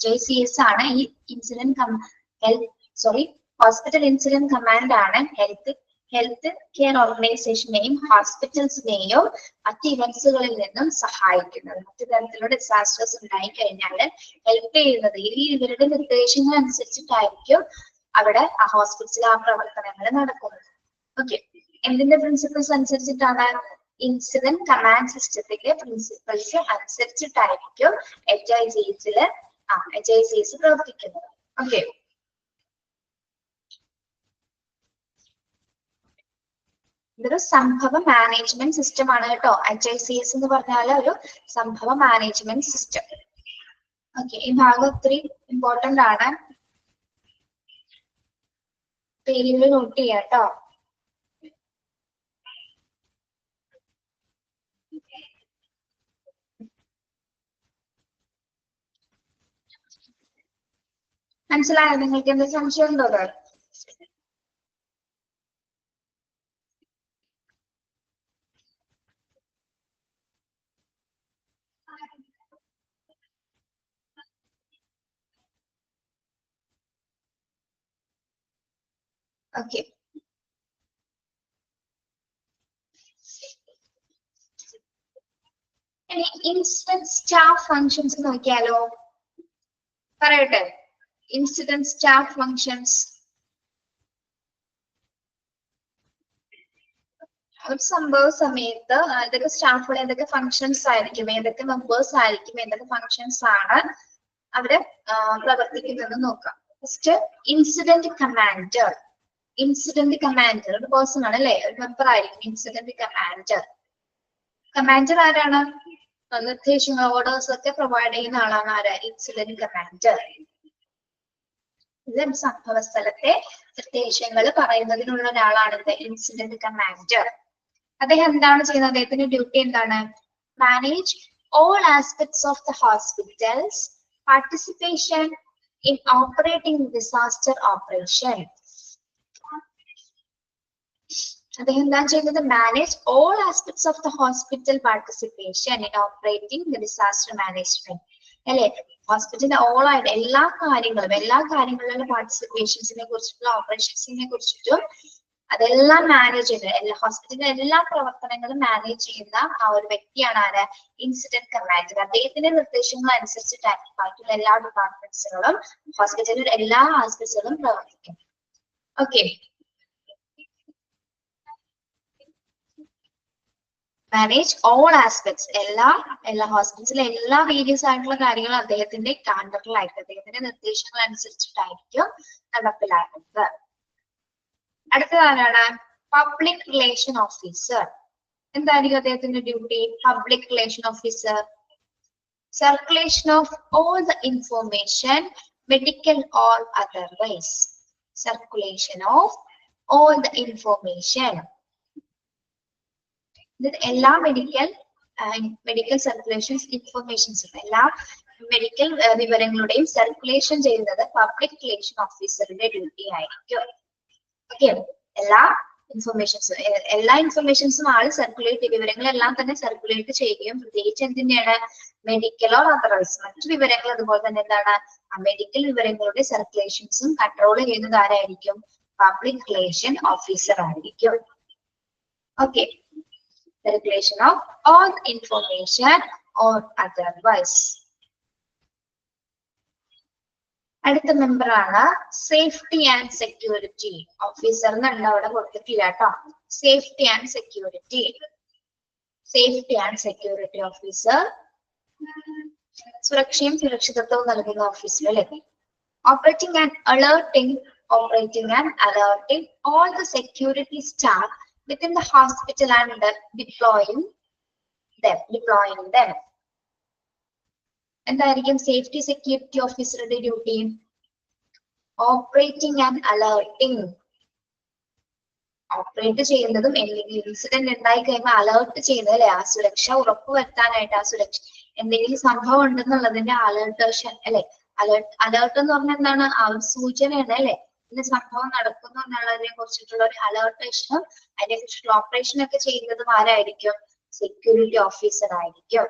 HICS ആണ് ഈ ഹോസ്പിറ്റൽ ഇൻസിഡന്റ് കമാൻഡ് ആണ് ഹെൽത്ത് കെയർ ഓർഗനൈസേഷനെയും ഹോസ്പിറ്റൽസിനെയും മറ്റ് ഇവന്റ്സുകളിൽ നിന്നും സഹായിക്കുന്നത്. മറ്റു തരത്തിലുള്ള ഡിസാസ്റ്റേഴ്സ് ഉണ്ടായി കഴിഞ്ഞാൽ ഹെൽപ്പ് ചെയ്യുന്നത് ഇവരുടെ നിർദ്ദേശങ്ങൾ അനുസരിച്ചിട്ടായിരിക്കും അവിടെ ആ ഹോസ്പിറ്റലിൽ ആ പ്രവർത്തനങ്ങൾ നടക്കുന്നത്. ഓക്കെ, എന്തിന്റെ പ്രിൻസിപ്പിൾസ് അനുസരിച്ചിട്ടാണ്, ഇൻസിഡന്റ് കമാൻഡ് സിസ്റ്റത്തിന്റെ പ്രിൻസിപ്പിൾസ് അനുസരിച്ചിട്ടായിരിക്കും HICS പ്രവർത്തിക്കുന്നത്. ഓക്കെ, ഇതൊരു സംഭവ മാനേജ്മെന്റ് സിസ്റ്റം ആണ് കേട്ടോ. HICS എന്ന് പറഞ്ഞാൽ ഒരു സംഭവ മാനേജ്മെന്റ് സിസ്റ്റം. ഓക്കെ, ഈ ഭാഗം ഒത്തിരി ഇമ്പോർട്ടന്റ് ആണ്. പേരുകൾ നോട്ട് ചെയ്യാം കേട്ടോ. മനസ്സിലായോ? നിങ്ങൾക്ക് എന്തെങ്കിലും സംശയം ഉണ്ടോ? ഓക്കെ, ഇനി ഇൻസിഡന്റ് സ്റ്റാഫ് ഫങ്ഷൻസ് നോക്കിയാലോ? പറയട്ടെ, ഇൻസിഡന്റ് സ്റ്റാഫ് ഫങ്ഷൻസ്. ഒരു സംഭവ സമയത്ത് ഏതൊക്കെ സ്റ്റാഫുകൾ ഏതൊക്കെ ഫങ്ഷൻസ് ആയിരിക്കും, ഏതൊക്കെ മെമ്പേഴ്സ് ആയിരിക്കും, ഏതൊക്കെ ഫങ്ഷൻസ് ആണ് അവര് പ്രവർത്തിക്കുന്നത് നോക്കാം. First incident commander. Incident commander ഒരു പേഴ്സൺ ആണ് അല്ലെ, ഒരു മെമ്പർ ആയിരിക്കും ഇൻസിഡന്റ് കമാൻഡർ. കമാൻഡർ ആരാണ്? നിർദ്ദേശങ്ങൾ, ഓർഡേഴ്സ് ഒക്കെ പ്രൊവൈഡ് ചെയ്യുന്ന ആളാണ് ആര്? Incident commander. ഇത് സംഭവ സ്ഥലത്തെ നിർദ്ദേശങ്ങൾ പറയുന്നതിനുള്ള ഒരാളാണ് ഇത് ഇൻസിഡന്റ് കമാൻഡർ. അദ്ദേഹം എന്താണ് ചെയ്യുന്നത്? അദ്ദേഹത്തിന്റെ ഡ്യൂട്ടി എന്താണ്? Manage all aspects of the hospitals, participation in operating disaster operation. അദ്ദേഹം എന്താണ് ചെയ്യുന്നത്? Manage all aspects of the hospital participation in operating the disaster management. അല്ലെ, ഹോസ്പിറ്റലിന്റെ ഓൾ ആയിട്ട് എല്ലാ കാര്യങ്ങളിലുള്ള പാർട്ടിസിപ്പേഷൻസിനെ കുറിച്ചിട്ടുള്ള, ഓപ്പറേഷൻസിനെ കുറിച്ചിട്ടും അതെല്ലാം മാനേജ് ചെയ്യുന്നത്, എല്ലാ ഹോസ്പിറ്റലിന്റെ എല്ലാ പ്രവർത്തനങ്ങളും മാനേജ് ചെയ്യുന്ന ആ ഒരു വ്യക്തിയാണ് ആര്? Incident commander. അദ്ദേഹത്തിന്റെ നിർദ്ദേശങ്ങൾ അനുസരിച്ചിട്ടായിരിക്കും ബാക്കിയുള്ള എല്ലാ ഡിപ്പാർട്ട്മെന്റ്സുകളും, ഹോസ്പിറ്റലിന്റെ എല്ലാ ആസ്പെക്ട്സുകളും പ്രവർത്തിക്കും. ഓക്കെ, മാനേജ് ഓൾ ആസ്പെക്ട്സ്, എല്ലാ ഹോസ്പിറ്റലിലെ എല്ലാ വേരിയസ് ആയിട്ടുള്ള കാര്യങ്ങളും അദ്ദേഹത്തിന്റെ കണ്ടറിലായിട്ട്, അദ്ദേഹത്തിന്റെ നിർദ്ദേശങ്ങൾ അനുസരിച്ചിട്ടായിരിക്കും നടപ്പിലാക്കുന്നത്. അടുത്തത് ആരാണ്? Public relation officer. എന്തായിരിക്കും അദ്ദേഹത്തിന്റെ duty? Public relation officer. Circulation of all the information, medical or otherwise. Circulation of all the information, എല്ലാ മെഡിക്കൽ സർക്കുലേഷൻസ്, ഇൻഫോർമേഷൻസും, എല്ലാ മെഡിക്കൽ വിവരങ്ങളുടെയും സർക്കുലേഷൻ ചെയ്യുന്നത് പബ്ലിക് റിലേഷൻ ഓഫീസറുടെ ഡ്യൂട്ടി ആയിരിക്കും. ഓക്കെ, എല്ലാ ഇൻഫോർമേഷൻസും ആള് സർക്കുലേറ്റ്, വിവരങ്ങളെല്ലാം തന്നെ സർക്കുലേറ്റ് ചെയ്യുകയും, പ്രത്യേകിച്ച് എന്തിനാണ്? മെഡിക്കലോ അതർവൈസ് മറ്റു വിവരങ്ങൾ അതുപോലെ തന്നെ എന്താണ്? മെഡിക്കൽ വിവരങ്ങളുടെ സർക്കുലേഷൻസും കൺട്രോൾ ചെയ്യുന്നത് ആരായിരിക്കും? പബ്ലിക് റിലേഷൻ ഓഫീസർ ആയിരിക്കും. Okay, circulation of all information or otherwise. അടുത്ത മെമ്പർ ആണ് സേഫ്റ്റി ആൻഡ് സെക്യൂരിറ്റി ഓഫീസർ എന്നുള്ള അവിടെ കൊടുത്തിട്ടില്ല കേട്ടോ. സേഫ്റ്റി ആൻഡ് സെക്യൂരിറ്റി ഓഫീസർ സുരക്ഷയും സുരക്ഷിതത്വവും നൽകുന്ന ഓഫീസർ അല്ലെ. Operating and alerting all the security staff within the hospital and deploying them. എന്തായിരിക്കും സേഫ്റ്റി സെക്യൂരിറ്റി ഓഫീസറുടെ duty? Operating and alerting, operate ചെയ്യുന്നതും എന്തെങ്കിലും ഇൻസിഡന്റ് ഉണ്ടായി കഴിയുമ്പോൾ അലേർട്ട് ചെയ്യുന്നത് അല്ലെ, ആ സുരക്ഷ ഉറപ്പുവരുത്താനായിട്ട്, ആ സുരക്ഷ എന്തെങ്കിലും സംഭവം ഉണ്ടെന്നുള്ളതിന്റെ അലേർട്ടേഷൻ അല്ലെ. അലേർട്ട് എന്ന് പറഞ്ഞാൽ എന്താണ്? ആ ഒരു സൂചനയാണ് അല്ലെ, ഇതിന് സംഭവം നടക്കുന്നു എന്നുള്ളതിനെ കുറിച്ചിട്ടുള്ള ഒരു അലേർട്ടേഷനും അതിനെ കുറിച്ചിട്ടുള്ള ഓപ്പറേഷൻ ഒക്കെ ചെയ്യുന്നതും ആരായിരിക്കും? സെക്യൂരിറ്റി ഓഫീസർ ആയിരിക്കും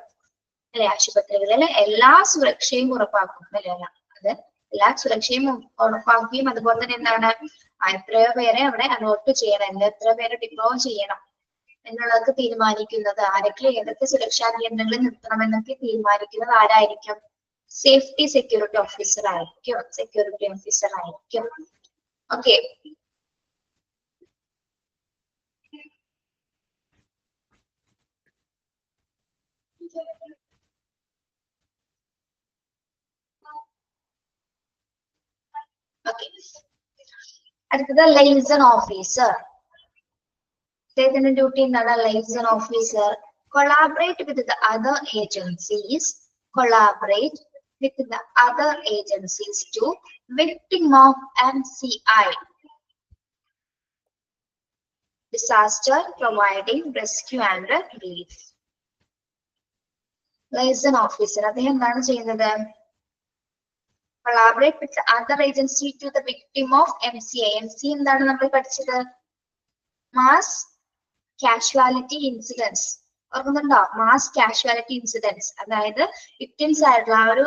അല്ലെ. ആശുപത്രികളിലെ എല്ലാ സുരക്ഷയും ഉറപ്പാക്കും അല്ലെ, അത് എല്ലാ സുരക്ഷയും ഉറപ്പാക്കുകയും അതുപോലെ തന്നെ എന്താണ്? എത്രയോ പേരെ അവിടെ അലോട്ട് ചെയ്യണം, എത്ര പേരെ ഡിപ്ലോയ് ചെയ്യണം എന്നുള്ളതൊക്കെ തീരുമാനിക്കുന്നത് ആരൊക്കെ, ഏതൊക്കെ സുരക്ഷാ കേന്ദ്രങ്ങളിൽ നിർത്തണമെന്നൊക്കെ തീരുമാനിക്കുന്നത് ആരായിരിക്കും? സെക്യൂരിറ്റി ഓഫീസർ ആയിരിക്കും. ഓക്കെ, അടുത്തത് ലൈസൺ ഓഫീസർ. ഇദ്ദേഹത്തിന്റെ ഡ്യൂട്ടി എന്താണ്? Liaison officer collaborate with the other agencies to victim of MCI disaster providing rescue and relief. Liaison officer അദ്ദേഹം എന്താണ് ചെയ്യുന്നത്? collaborate with the other agency to the victim of MCI. MCI എന്താണ് നമ്മൾ പഠിച്ചത്? mass casualty incidents. ഓർക്കുന്നുണ്ടോ? mass casualty incidents അതായത് victims ആയിട്ടുള്ള ആ ഒരു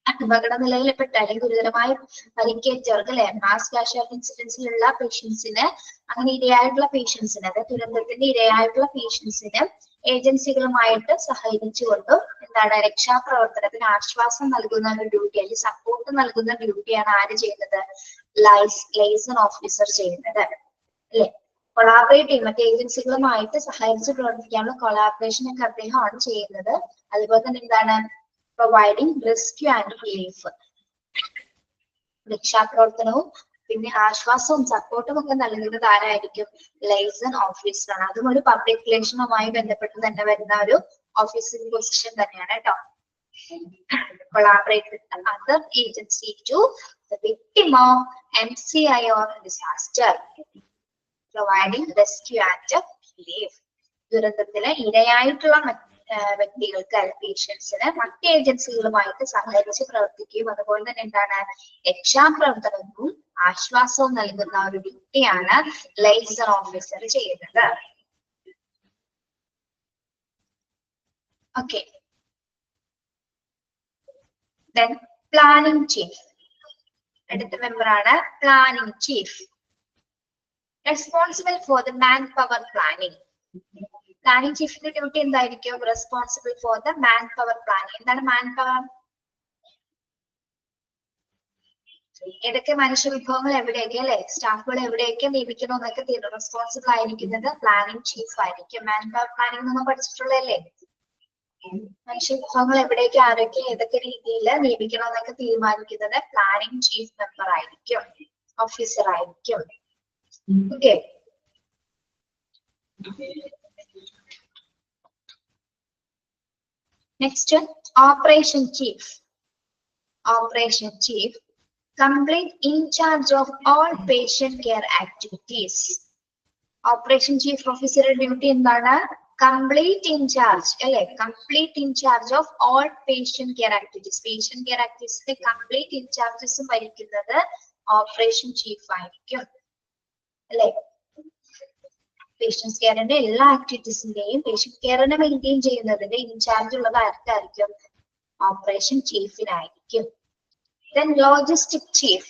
അപകട നിലയിൽപ്പെട്ട അല്ലെങ്കിൽ ഗുരുതരമായി പരിക്കേറ്റവർക്ക് അല്ലെ മാസ് കാഷ്വാലിറ്റി ഇൻസിഡൻസിലുള്ള പേഷ്യൻസിന്, അങ്ങനെ ഇരയായിട്ടുള്ള പേഷ്യൻസിന്, അതായത് ദുരന്തത്തിന്റെ ഇരയായിട്ടുള്ള പേഷ്യൻസിന് ഏജൻസികളുമായിട്ട് സഹകരിച്ചുകൊണ്ടും എന്താണ് രക്ഷാപ്രവർത്തനത്തിന് ആശ്വാസം നൽകുന്ന ഒരു ഡ്യൂട്ടി അല്ലെങ്കിൽ സപ്പോർട്ട് നൽകുന്ന ഡ്യൂട്ടിയാണ് ആര് ചെയ്യുന്നത്? ലൈസൺ ഓഫീസർ ചെയ്യുന്നത് അല്ലെ. കൊളാബറേറ്റ് ചെയ്യും, മറ്റേ ഏജൻസികളുമായിട്ട് സഹകരിച്ച് പ്രവർത്തിക്കാനുള്ള കൊളാബറേഷൻ ഒക്കെ അദ്ദേഹമാണ് ചെയ്യുന്നത്. അതുപോലെ തന്നെ എന്താണ്? പ്രൊവൈഡിങ് റെസ്ക്യൂ ആൻഡ് റിലീഫ്, രക്ഷാപ്രവർത്തനവും പിന്നെ ആശ്വാസവും സപ്പോർട്ടും ഒക്കെ നൽകുന്നത് ആരായിരിക്കും? ലൈസൺ ഓഫീസറാണ്. അതും ഒരു പബ്ലിക് റിലേഷനുമായി ബന്ധപ്പെട്ട് തന്നെ വരുന്ന ഒരു ഓഫീസിംഗ് പൊസിഷൻ തന്നെയാണ് കേട്ടോ. Collaborate with other agency to the victim of MCI or disaster providing rescue and relief. ദുരന്തത്തിലെ ഇരയായിട്ടുള്ള വ്യക്തികൾക്ക് പേഷ്യൻസിന് മറ്റ് ഏജൻസികളുമായിട്ട് സഹകരിച്ച് പ്രവർത്തിക്കുകയും അതുപോലെ തന്നെ എന്താണ് രക്ഷാപ്രവർത്തനവും ആശ്വാസവും നൽകുന്ന ഒരു ഡ്യൂട്ടിയാണ് ലൈസൺ ഓഫീസർ ചെയ്യുന്നത്. Okay, then planning chief. അടുത്ത മെമ്പറാണ് planning chief. Responsible for the man power planning. Planning ചീഫിന്റെ ഡ്യൂട്ടി എന്തായിരിക്കും? Responsible for the man power planning. എന്താണ് മാൻ പവർ? ഏതൊക്കെ മനുഷ്യവിഭവങ്ങൾ എവിടെയൊക്കെ അല്ലെ സ്റ്റാഫുകൾ എവിടെയൊക്കെ നിയമിക്കണം എന്നൊക്കെ റെസ്പോൺസിബിൾ ആയിരിക്കുന്നത് പ്ലാനിംഗ് ചീഫ് ആയിരിക്കും. മാൻ പവർ പ്ലാനിംഗ് നമ്മൾ പഠിച്ചിട്ടുള്ളതല്ലേ? മനുഷ്യവിഭവങ്ങൾ എവിടേക്ക് ആരൊക്കെ ഏതൊക്കെ രീതിയിൽ നിയമിക്കണം എന്നൊക്കെ തീരുമാനിക്കുന്നത് പ്ലാനിംഗ് ചീഫ് മെമ്പർ ആയിരിക്കും, ഓഫീസർ ആയിരിക്കും. Okay, next operation chief. Operation chief complete in charge of all patient care activities. Operation chief officer duty എന്താണ്? complete in charge അല്ലെ? complete in charge of all patient care activities. patient care activities complete in charges വഹിക്കുന്നത് operation chief ആയിരിക്കും അല്ലെ? Patients കെയറിന്റെ എല്ലാ ആക്ടിവിറ്റീസിന്റെയും patient കെയറിനെ maintain ചെയ്യുന്നതിന്റെ in charge ഉള്ളത് ആർക്കായിരിക്കും? Operation ചീഫിനായിരിക്കും. Then logistic chief.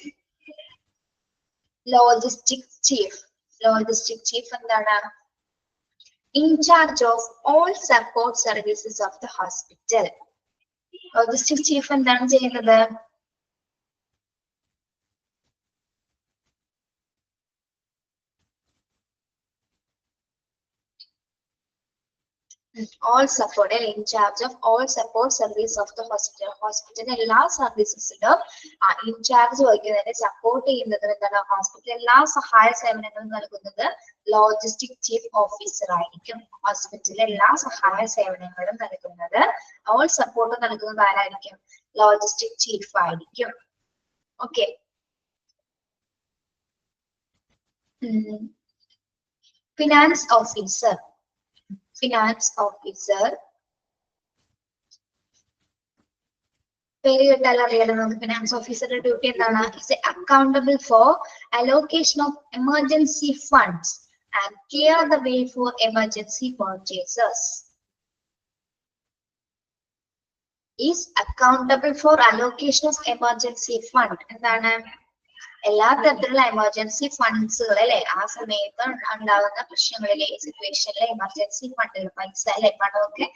Logistic chief. Logistic chief എന്താണ്? In charge of all support services of the hospital. Logistic chief എന്താണ് ചെയ്യുന്നത്? all support, in charge of all support service of the hospital. Hospital എല്ലാ സർവീസസിലും in charge വഹിക്കുന്നതിനെ support ചെയ്യുന്നത് എന്താണ്? Hospital എല്ലാ സഹായ സേവനങ്ങളും നൽകുന്നത് ലോജിസ്റ്റിക് ചീഫ് ഓഫീസർ ആയിരിക്കും. ഹോസ്പിറ്റലിലെ എല്ലാ സഹായ സേവനങ്ങളും നൽകുന്നത് ഓൾ സപ്പോർട്ട് നൽകുന്നത് ആരായിരിക്കും? ലോജിസ്റ്റിക് ചീഫ് ആയിരിക്കും. Okay, finance officer. Finance officer പേര് കേട്ടാൽ അറിയാലോ നമുക്ക്. ഫിനാൻസ് ഓഫീസറുടെ ഡ്യൂട്ടി എന്താണ്? Is accountable four allocation of emergency funds and clear the way for emergency purchases. Is accountable four allocation of emergency fund. എന്താണ്? എല്ലാ തരത്തിലുള്ള എമർജൻസി ഫണ്ട്സുകൾ അല്ലെ, ആ സമയത്ത് ഉണ്ടാകുന്ന പ്രശ്നങ്ങളിലെ സിറ്റുവേഷനിലെ എമർജൻസി ഫണ്ടുകൾ, പൈസ അല്ലെ, പണമൊക്കെ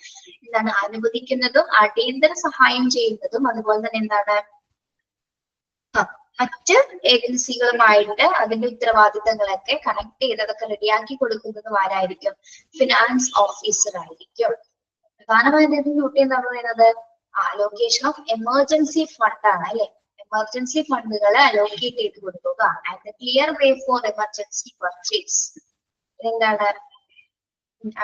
എന്താണ് അനുവദിക്കുന്നതും അടിയന്തര സഹായം ചെയ്യുന്നതും അതുപോലെ തന്നെ എന്താണ് മറ്റ് ഏജൻസികളുമായിട്ട് അതിന്റെ ഉത്തരവാദിത്തങ്ങളൊക്കെ കണക്ട് ചെയ്തതൊക്കെ റെഡിയാക്കി കൊടുക്കുന്നതും ആരായിരിക്കും? ഫിനാൻസ് ഓഫീസർ ആയിരിക്കും. പ്രധാനമായും ഡ്യൂട്ടി എന്ന് പറയുന്നത് അലോക്കേഷൻ ഓഫ് എമർജൻസി ഫണ്ട് ആണ് അല്ലെ. എമർജൻസി ഫണ്ടുകൾ അലോക്കേറ്റ് ചെയ്ത് കൊടുക്കുക and clear way for emergency purchase. എന്താണ്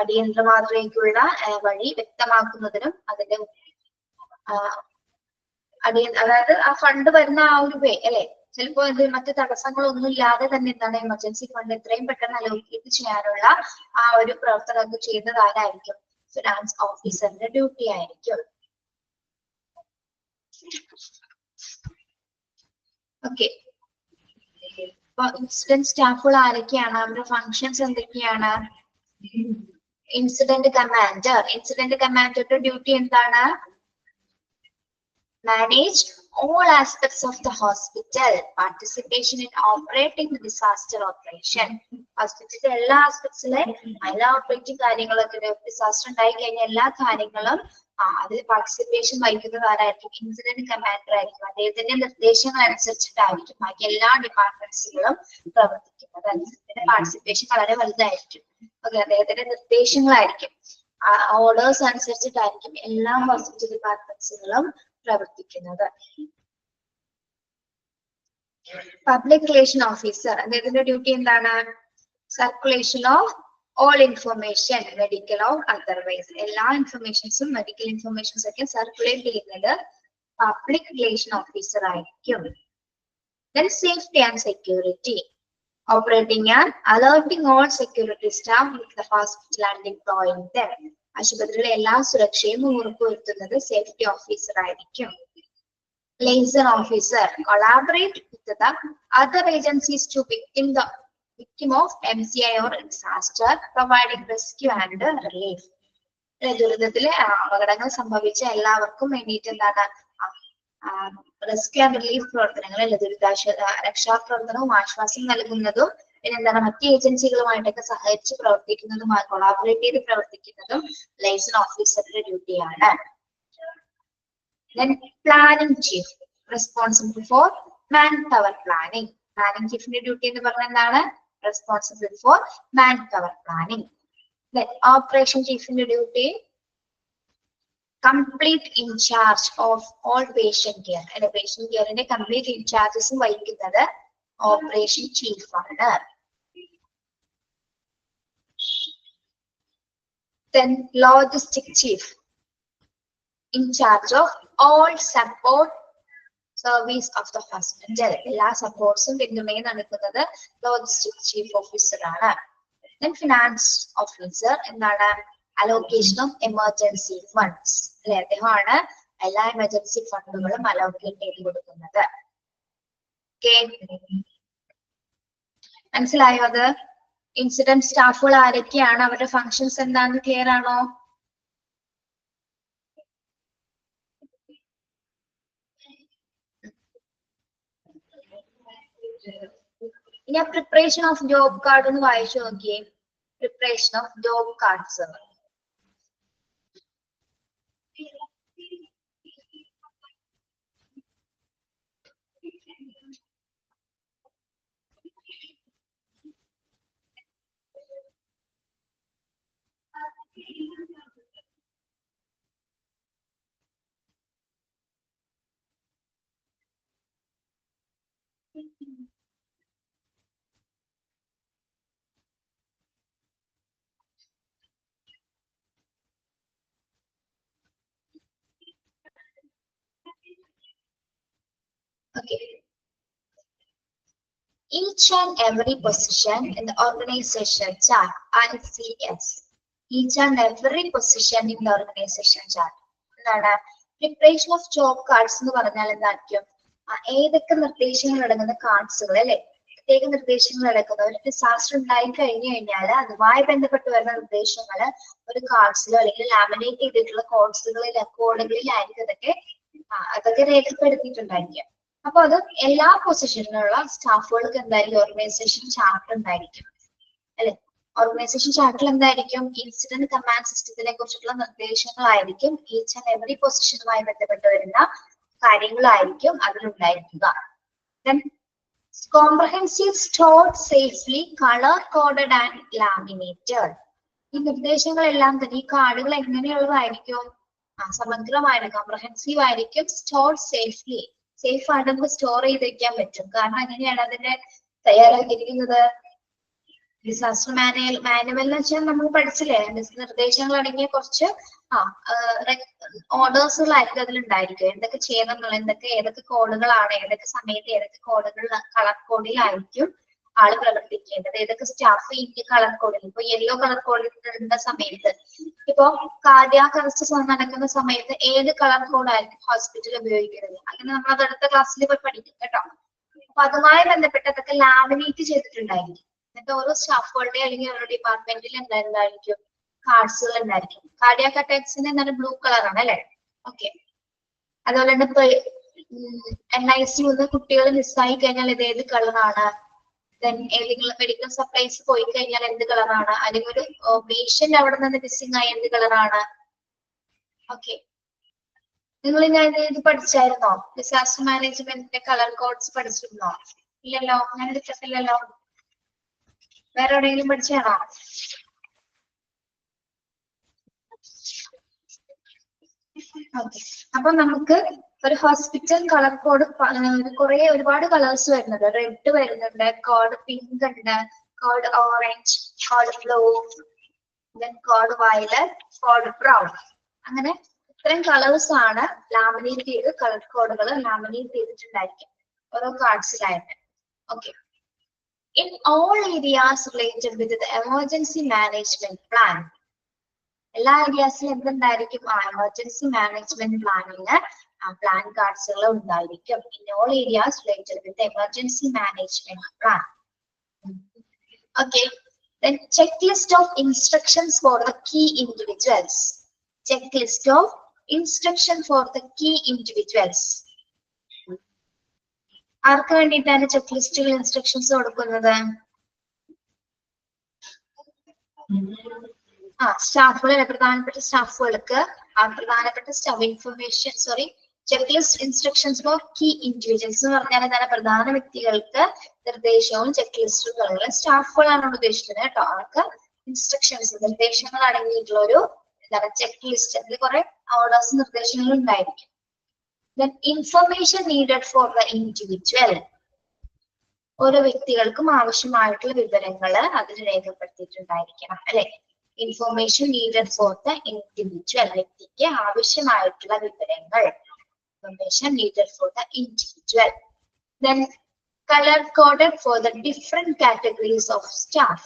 അടിയന്തര മാതൃകയ്ക്കുള്ള വഴി വ്യക്തമാക്കുന്നതിനും അതിന്റെ അതായത് ആ ഫണ്ട് വരുന്ന ആ ഒരു വേ അല്ലെ, ചിലപ്പോ ഇത് മറ്റു തടസ്സങ്ങളൊന്നും ഇല്ലാതെ തന്നെ എന്താണ് എമർജൻസി ഫണ്ട് എത്രയും പെട്ടെന്ന് അലോക്കേറ്റ് ചെയ്യാനുള്ള ആ ഒരു പ്രവർത്തനം ചെയ്യുന്നത് ആരായിരിക്കും? ഫിനാൻസ് ഓഫീസറിന്റെ ഡ്യൂട്ടി ആയിരിക്കും. ഓക്കെ, അപ്പൊ ഇൻസിഡന്റ് സ്റ്റാഫുകൾ ആരൊക്കെയാണ്? അവരുടെ ഫങ്ഷൻസ് എന്തൊക്കെയാണ്? ഇൻസിഡന്റ് കമാൻഡറുടെ ഡ്യൂട്ടി എന്താണ്? Manage all aspects of the hospital, participation in operating the disaster operation. Hospital എല്ലാ ആസ്പെക്ട്സിലെ എല്ലാ ഓപ്പറേറ്റിംഗ് കാര്യങ്ങളൊക്കെ ഡിസാസ്റ്റർ ഉണ്ടായി കഴിഞ്ഞ എല്ലാ കാര്യങ്ങളും അതിൽ പാർട്ടിസിപ്പേഷൻ വഹിക്കുന്നത് ആരായിരിക്കും? ഇൻസിഡന്റ് കമാൻഡർ ആയിരിക്കും. അദ്ദേഹത്തിന്റെ നിർദ്ദേശങ്ങൾ അനുസരിച്ചിട്ടായിരിക്കും ബാക്കി എല്ലാ ഡിപ്പാർട്ട്മെന്റ്സുകളും പ്രവർത്തിക്കുന്നത്. അദ്ദേഹത്തിന്റെ പാർട്ടിസിപ്പേഷൻ വളരെ വലുതായിരിക്കും. ഓക്കെ, അദ്ദേഹത്തിന്റെ നിർദ്ദേശങ്ങളായിരിക്കും, ഓർഡേഴ്സ് അനുസരിച്ചിട്ടായിരിക്കും എല്ലാ ഹോസ്പിറ്റൽ ഡിപ്പാർട്ട്മെന്റ്സുകളും പ്രവർത്തിക്കുന്നത്. പബ്ലിക് റിലേഷൻ ഓഫീസർ, അദ്ദേഹത്തിന്റെ ഡ്യൂട്ടി എന്താണ്? Circulation of all information, medical or otherwise, എല്ലാ ഇൻഫർമേഷൻസും മെഡിക്കൽ ഇൻഫർമേഷൻസ് ഒക്കെ സർക്കുലേറ്റ് ചെയ്യുന്നത് പബ്ലിക് റിലേഷൻ ഓഫീസർ ആയിരിക്കും. Then safety and security, operating and alerting all security staff with the hospital and employing them. ആശുപത്രിയിലെ എല്ലാ സുരക്ഷയും ഉറപ്പുവരുത്തുന്നത് safety officer ആയിരിക്കും. ലിയസൺ officer, collaborate with the other agencies to victim of MCI or disaster, providing rescue and relief. ദുരിതത്തിലെ അപകടങ്ങൾ സംഭവിച്ച എല്ലാവർക്കും വേണ്ടിയിട്ട് എന്താണ് rescue and relief പ്രവർത്തനങ്ങൾ അല്ലെ, രക്ഷാപ്രവർത്തനവും ആശ്വാസം നൽകുന്നതും പിന്നെന്താണ് മറ്റ് ഏജൻസികളുമായിട്ടൊക്കെ സഹകരിച്ച് പ്രവർത്തിക്കുന്നതും കൊളാബറേറ്റ് ചെയ്ത് പ്രവർത്തിക്കുന്നതും ലൈസൺ ഓഫീസറുടെ ഡ്യൂട്ടിയാണ്. Then planning chief, responsible for manpower planning. Planning chiefന്റെ ഡ്യൂട്ടി എന്ന് പറഞ്ഞാൽ എന്താണ്? Responsible for manpower planning. Then operation chiefന്റെ duty complete in charge of all patient care. അല്ലെ, പേഷ്യന്റ് കെയറിന്റെ കംപ്ലീറ്റ് ഇൻചാർജസും വഹിക്കുന്നത് ഓപ്പറേഷൻ ചീഫ് ആണ്. Then logistic chief, in charge of all support service of the hospital. എല്ലാ സപ്പോർട്ട്സും പിന്തുണയും നടക്കുന്നത് ലോജിസ്റ്റിക് ചീഫ് ഓഫീസർ ആണ്. Then finance officer എന്താണ്? അലോക്കേഷൻ ഓഫ് എമർജൻസി ഫണ്ട്സ് അല്ലെ, അദ്ദേഹമാണ് എല്ലാ എമർജൻസി ഫണ്ടുകളും അലോക്കേറ്റ് ചെയ്ത് കൊടുക്കുന്നത്. മനസ്സിലായോ? അത് ഇൻസിഡന്റ് സ്റ്റാഫുകൾ ആരൊക്കെയാണ്, അവരുടെ ഫങ്ഷൻസ് എന്താണെന്ന് ക്ലിയർ ആണോ? ഇനി പ്രിപ്പറേഷൻ ഓഫ് ജോബ് കാർഡ് ഒന്ന് വായിച്ചു നോക്കിയേ. Preparation of job cards, okay. Each and every position in the organization chart, ICS. Each and every position in the organization chart. എന്താണ് പ്രിപ്പറേഷൻ ഓഫ് ജോബ് കാർഡ്സ് എന്ന് പറഞ്ഞാൽ എന്തായിരിക്കും? ഏതൊക്കെ നിർദ്ദേശങ്ങൾ അടങ്ങുന്ന കാർഡ്സുകൾ അല്ലെ, പ്രത്യേക നിർദ്ദേശങ്ങൾ അടക്കുന്ന ഒരു ഡിസാസ്റ്റർ ഉണ്ടായി കഴിഞ്ഞു കഴിഞ്ഞാൽ അതുമായി ബന്ധപ്പെട്ട് വരുന്ന നിർദ്ദേശങ്ങൾ ഒരു കാർഡ്സിലോ അല്ലെങ്കിൽ ലാമിനേറ്റ് ചെയ്തിട്ടുള്ള കോഡുകളിലായിരിക്കും അതൊക്കെ രേഖപ്പെടുത്തിയിട്ടുണ്ടായിരിക്കും. അപ്പൊ അത് എല്ലാ പൊസിഷനിലുള്ള സ്റ്റാഫുകൾക്ക് എന്തായാലും ഓർഗനൈസേഷൻ ചാർട്ട് ഉണ്ടായിരിക്കും അല്ലെ. ഓർഗനൈസേഷൻ ചാർട്ടിൽ എന്തായിരിക്കും? ഇൻസിഡന്റ് കമാൻഡ് സിസ്റ്റത്തിനെ കുറിച്ചിട്ടുള്ള നിർദ്ദേശങ്ങളായിരിക്കും. ഈച്ച് ആൻഡ് എവറി പൊസിഷനുമായി ബന്ധപ്പെട്ട് വരുന്ന കാര്യങ്ങളായിരിക്കും അതിലുണ്ടായിരിക്കുക. Comprehensive stored safely colour coded and laminated. ഈ നിർദ്ദേശങ്ങളെല്ലാം തന്നെ ഈ കാർഡുകൾ എങ്ങനെയുള്ളതായിരിക്കും? സമഗ്രമായിട്ട് കോംപ്രഹെൻസീവ് ആയിരിക്കും. സ്റ്റോർഡ് സേഫ്ലി, സേഫ് ആയിട്ട് നമുക്ക് സ്റ്റോർ ചെയ്ത് വെക്കാൻ പറ്റും. കാരണം എങ്ങനെയാണ് അതിനെ തയ്യാറാക്കിയിരിക്കുന്നത്? ഡിസാസ്റ്റർ മാനുവൽ എന്ന് വെച്ചാൽ നമ്മൾ പഠിച്ചില്ലേ, നിർദ്ദേശങ്ങൾ അടങ്ങിയ കുറച്ച് ഓർഡേഴ്സുകളായിരിക്കും അതിലുണ്ടായിരിക്കും. എന്തൊക്കെ ചെയ്യണം എന്നുള്ള, ഏതൊക്കെ കോഡുകളാണ്, ഏതൊക്കെ സമയത്ത് ഏതൊക്കെ കോഡുകൾ കളർ കോഡിലായിരിക്കും ആള് പ്രവർത്തിക്കേണ്ടത്, ഏതൊക്കെ സ്റ്റാഫ് ഈ കളർ കോഡിൽ, ഇപ്പൊ യെല്ലോ കളർ കോഡിൽ ഇടുന്ന സമയത്ത്, ഇപ്പൊ കാർഡിയാക് അറസ്റ്റ് നടക്കുന്ന സമയത്ത് ഏത് കളർ കോഡായിരിക്കും ഹോസ്പിറ്റലിൽ ഉപയോഗിക്കുന്നത്, അങ്ങനെ നമ്മൾ അത് അടുത്ത ക്ലാസ്സിൽ പോയി പഠിക്കും കേട്ടോ. അപ്പൊ അതുമായി ബന്ധപ്പെട്ടതൊക്കെ ലാമിനേറ്റ് ചെയ്തിട്ടുണ്ടായിരിക്കും. എന്നിട്ട് ഓരോ സ്റ്റാഫുകളുടെ അല്ലെങ്കിൽ ഓരോ ഡിപ്പാർട്ട്മെന്റിൽ എന്തായിരിക്കും കാർഡ്സുകൾ ഉണ്ടായിരിക്കും. കാർഡിയാക് അറ്റാക്സിന് എന്താണ് ബ്ലൂ കളറാണ് അല്ലെ. ഓക്കെ, അതുപോലെ തന്നെ ഇപ്പൊ NICU കുട്ടികൾ മിസ്സായി കഴിഞ്ഞാൽ ഇത് ഏത് കളറാണ്, ദെൻ ഏതെങ്കിലും മെഡിക്കൽ സപ്ലൈസ് പോയി കഴിഞ്ഞാൽ എന്ത് കളറാണ്, അല്ലെങ്കിൽ ഒരു പേഷ്യന്റ് അവിടെ നിന്ന് മിസ്സിംഗ് ആയി എന്ത് കളറാണ്. ഓക്കെ, നിങ്ങൾ ഞാൻ ഇത് പഠിച്ചായിരുന്നോ? ഡിസാസ്റ്റർ മാനേജ്മെന്റിന്റെ കളർ കോഡ്സ് പഠിച്ചിരുന്നോ? ഇല്ലല്ലോ, ഞാൻ എടുത്തിട്ടില്ലല്ലോ. വേറെ എവിടെയെങ്കിലും പഠിച്ചാണോ? ഓക്കെ, അപ്പൊ നമുക്ക് ഒരു ഹോസ്പിറ്റൽ കളർ കോഡ് ഒരുപാട് കളേഴ്സ് വരുന്നുണ്ട്. റെഡ് വരുന്നുണ്ട്, കോഡ് പിങ്ക് ഉണ്ട്, code orange, code blue, then code violet, code brown. അങ്ങനെ ഇത്രയും കളേഴ്സ് ആണ് ലാമിനേറ്റ് ചെയ്ത് കളർ കോഡുകൾ ലാമിനേറ്റ് ചെയ്തിട്ടുണ്ടായിരിക്കും ഓരോ കാർഡ്സിലായിട്ട്. Okay, in all areas related with the emergency management plan, എല്ലാ ഏരിയാസിലും എന്തുണ്ടായിരിക്കും, എമർജൻസി മാനേജ്മെന്റ് പ്ലാനിന് പ്ലാൻ കാർഡ്സുകൾ ഉണ്ടായിരിക്കും. in all areas related with the emergency management plan. Okay, then checklist of instructions for the key individuals. Checklist of instruction for the key individuals. ആർക്ക് വേണ്ടിയിട്ടാണ് check ലിസ്റ്റുകൾ instructions കൊടുക്കുന്നത്? സ്റ്റാഫുകൾ, പ്രധാനപ്പെട്ട സ്റ്റാഫുകൾക്ക് പ്രധാനപ്പെട്ട staff information checklist instructions for key individuals എന്ന് പറഞ്ഞാൽ എന്താണ്, പ്രധാന വ്യക്തികൾക്ക് നിർദ്ദേശവും ചെക്ക് ലിസ്റ്റുകളും സ്റ്റാഫുകളാണ് ഉദ്ദേശിക്കുന്നത് കേട്ടോ. അവർക്ക് ഇൻസ്ട്രക്ഷൻസ് നിർദ്ദേശങ്ങൾ അടങ്ങിയിട്ടുള്ള ഒരു എന്താണ് ചെക്ക് ലിസ്റ്റ്, അതിൽ കുറെ ഓർഡേഴ്സ് നിർദ്ദേശങ്ങൾ ഉണ്ടായിരിക്കും. Then information needed for the individual. ഓരോ വ്യക്തികൾക്കും ആവശ്യമായിട്ടുള്ള വിവരങ്ങൾ അതിൽ രേഖപ്പെടുത്തിയിട്ടുണ്ടായിരിക്കണം അല്ലെ. Information needed for the individual, വ്യക്തിക്ക് ആവശ്യമായിട്ടുള്ള വിവരങ്ങൾ. Information needed for the individual. Then color coded for the different categories of staff.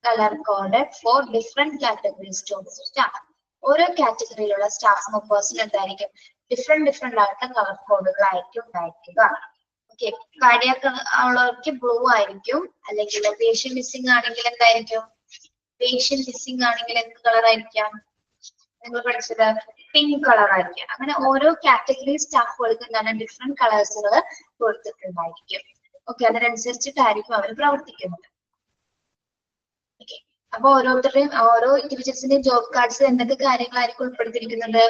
Color coded for different categories of staff. ഓരോ കാറ്റഗറിയിലുള്ള സ്റ്റാഫ് മെമ്പേഴ്സിന് എന്തായിരിക്കും ഡിഫറെന്റ് ആയിട്ട് കളർ കോഡുകളായിരിക്കും ഉണ്ടായിരിക്കുക. ഓക്കെ, കാർഡിയാക് ഉള്ളവർക്ക് blue ആയിരിക്കും, അല്ലെങ്കിൽ പേഷ്യന്റ് മിസ്സിംഗ് ആണെങ്കിൽ എന്തായിരിക്കും, പേഷ്യന്റ് മിസ്സിംഗ് ആണെങ്കിൽ എന്ത് കളർ ആയിരിക്കാം, നിങ്ങൾ പഠിച്ചത് പിങ്ക് കളർ ആയിരിക്കും. അങ്ങനെ ഓരോ കാറ്റഗറി സ്റ്റാഫുകൾക്ക് എന്താണ് ഡിഫറെന്റ് കളേഴ്സുകൾ കൊടുത്തിട്ടുണ്ടായിരിക്കും. ഓക്കെ, അതിനനുസരിച്ചിട്ടായിരിക്കും അവർ പ്രവർത്തിക്കുന്നത്. ഓക്കെ, അപ്പൊ ഓരോരുത്തരുടെയും ഓരോ ഇൻഡിവിജ്വൽസിന്റെയും ജോബ് കാർഡ്സ് എന്തൊക്കെ കാര്യങ്ങളായിരിക്കും ഉൾപ്പെടുത്തിയിരിക്കുന്നത്?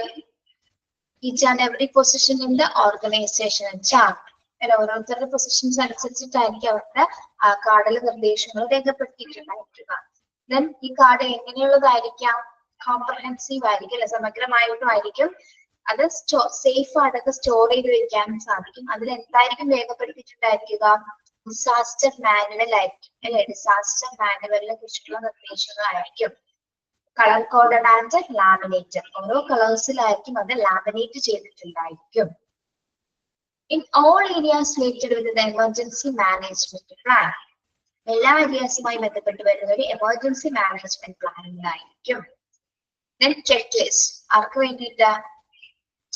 Each and every position in the organization chart. ഓരോരുത്തരുടെ പൊസിഷൻസ് അനുസരിച്ചിട്ടായിരിക്കും അവരുടെ കാർഡിലെ നിർദ്ദേശങ്ങൾ രേഖപ്പെടുത്തിയിട്ടുണ്ടായിരിക്കുക. ദെൻ ഈ കാർഡ് എങ്ങനെയുള്ളതായിരിക്കാം, കോംപ്രഹെൻസീവ് ആയിരിക്കും അല്ലെ, സമഗ്രമായിട്ടും ആയിരിക്കും. അത് സേഫ് ആയിട്ടൊക്കെ സ്റ്റോർ ചെയ്ത് വെക്കാനും സാധിക്കും. അതിൽ എന്തായിരിക്കും രേഖപ്പെടുത്തിയിട്ടുണ്ടായിരിക്കുക, ഡിസാസ്റ്റർ മാനുവൽ ആയിരിക്കും അല്ലെ. ഡിസാസ്റ്റർ മാനുവലിനെ കുറിച്ചിട്ടുള്ള നിർദ്ദേശങ്ങളായിരിക്കും. കളർ കോഡഡ് ആൻഡ് ലാമിനേറ്റഡ്, ഓരോ കളേഴ്സിലായിരിക്കും അത് ലാമിനേറ്റ് ചെയ്തിട്ടുണ്ടായിരിക്കും. In all areas related with the emergency management plan, എല്ലാ ഏരിയാസുമായി ബന്ധപ്പെട്ട് വരുന്ന ഒരു എമർജൻസി മാനേജ്മെന്റ് പ്ലാനിലായിരിക്കും. ദെൻ ചെക്ക് ലിസ്റ്റ്, ആർക്ക് വേണ്ടിയിട്ട്?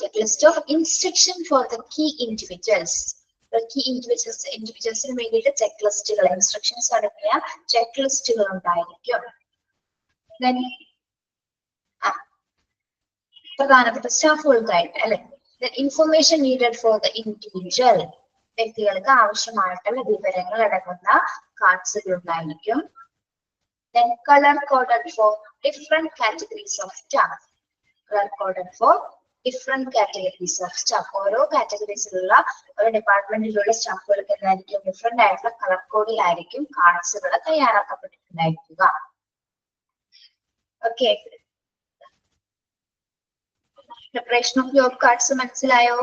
Check list of instruction for the key individuals. Key ഇൻഡിവിജ്വൽസിന് വേണ്ടിയിട്ട് ചെക്ക് ലിസ്റ്റുകൾ, ഇൻസ്ട്രക്ഷൻസ് അടങ്ങിയ ചെക്ക് ലിസ്റ്റുകൾ ഉണ്ടായിരിക്കും. ദെൻ പ്രധാനപ്പെട്ട സ്റ്റാഫുകൾക്കായിട്ട് അല്ലെ. Information needed for the individual, വ്യക്തികൾക്ക് ആവശ്യമായിട്ടുള്ള വിവരങ്ങൾ അടങ്ങുന്ന കാർഡ്സുകൾ ഉണ്ടായിരിക്കും. Then color coded for different categories of staff. Color coded for different categories of staff. ഓരോ കാറ്റഗറീസിലുള്ള ഓരോ ഡിപ്പാർട്ട്മെന്റിലുള്ള സ്റ്റാഫുകൾക്ക് എന്തായിരിക്കും ഡിഫറെന്റ് ആയിട്ടുള്ള കളർ കോഡിലായിരിക്കും കാർഡ്സുകൾ തയ്യാറാക്കപ്പെട്ടിട്ടുണ്ടായിരിക്കുക. Okay, preparation of job cards മനസ്സിലായോ?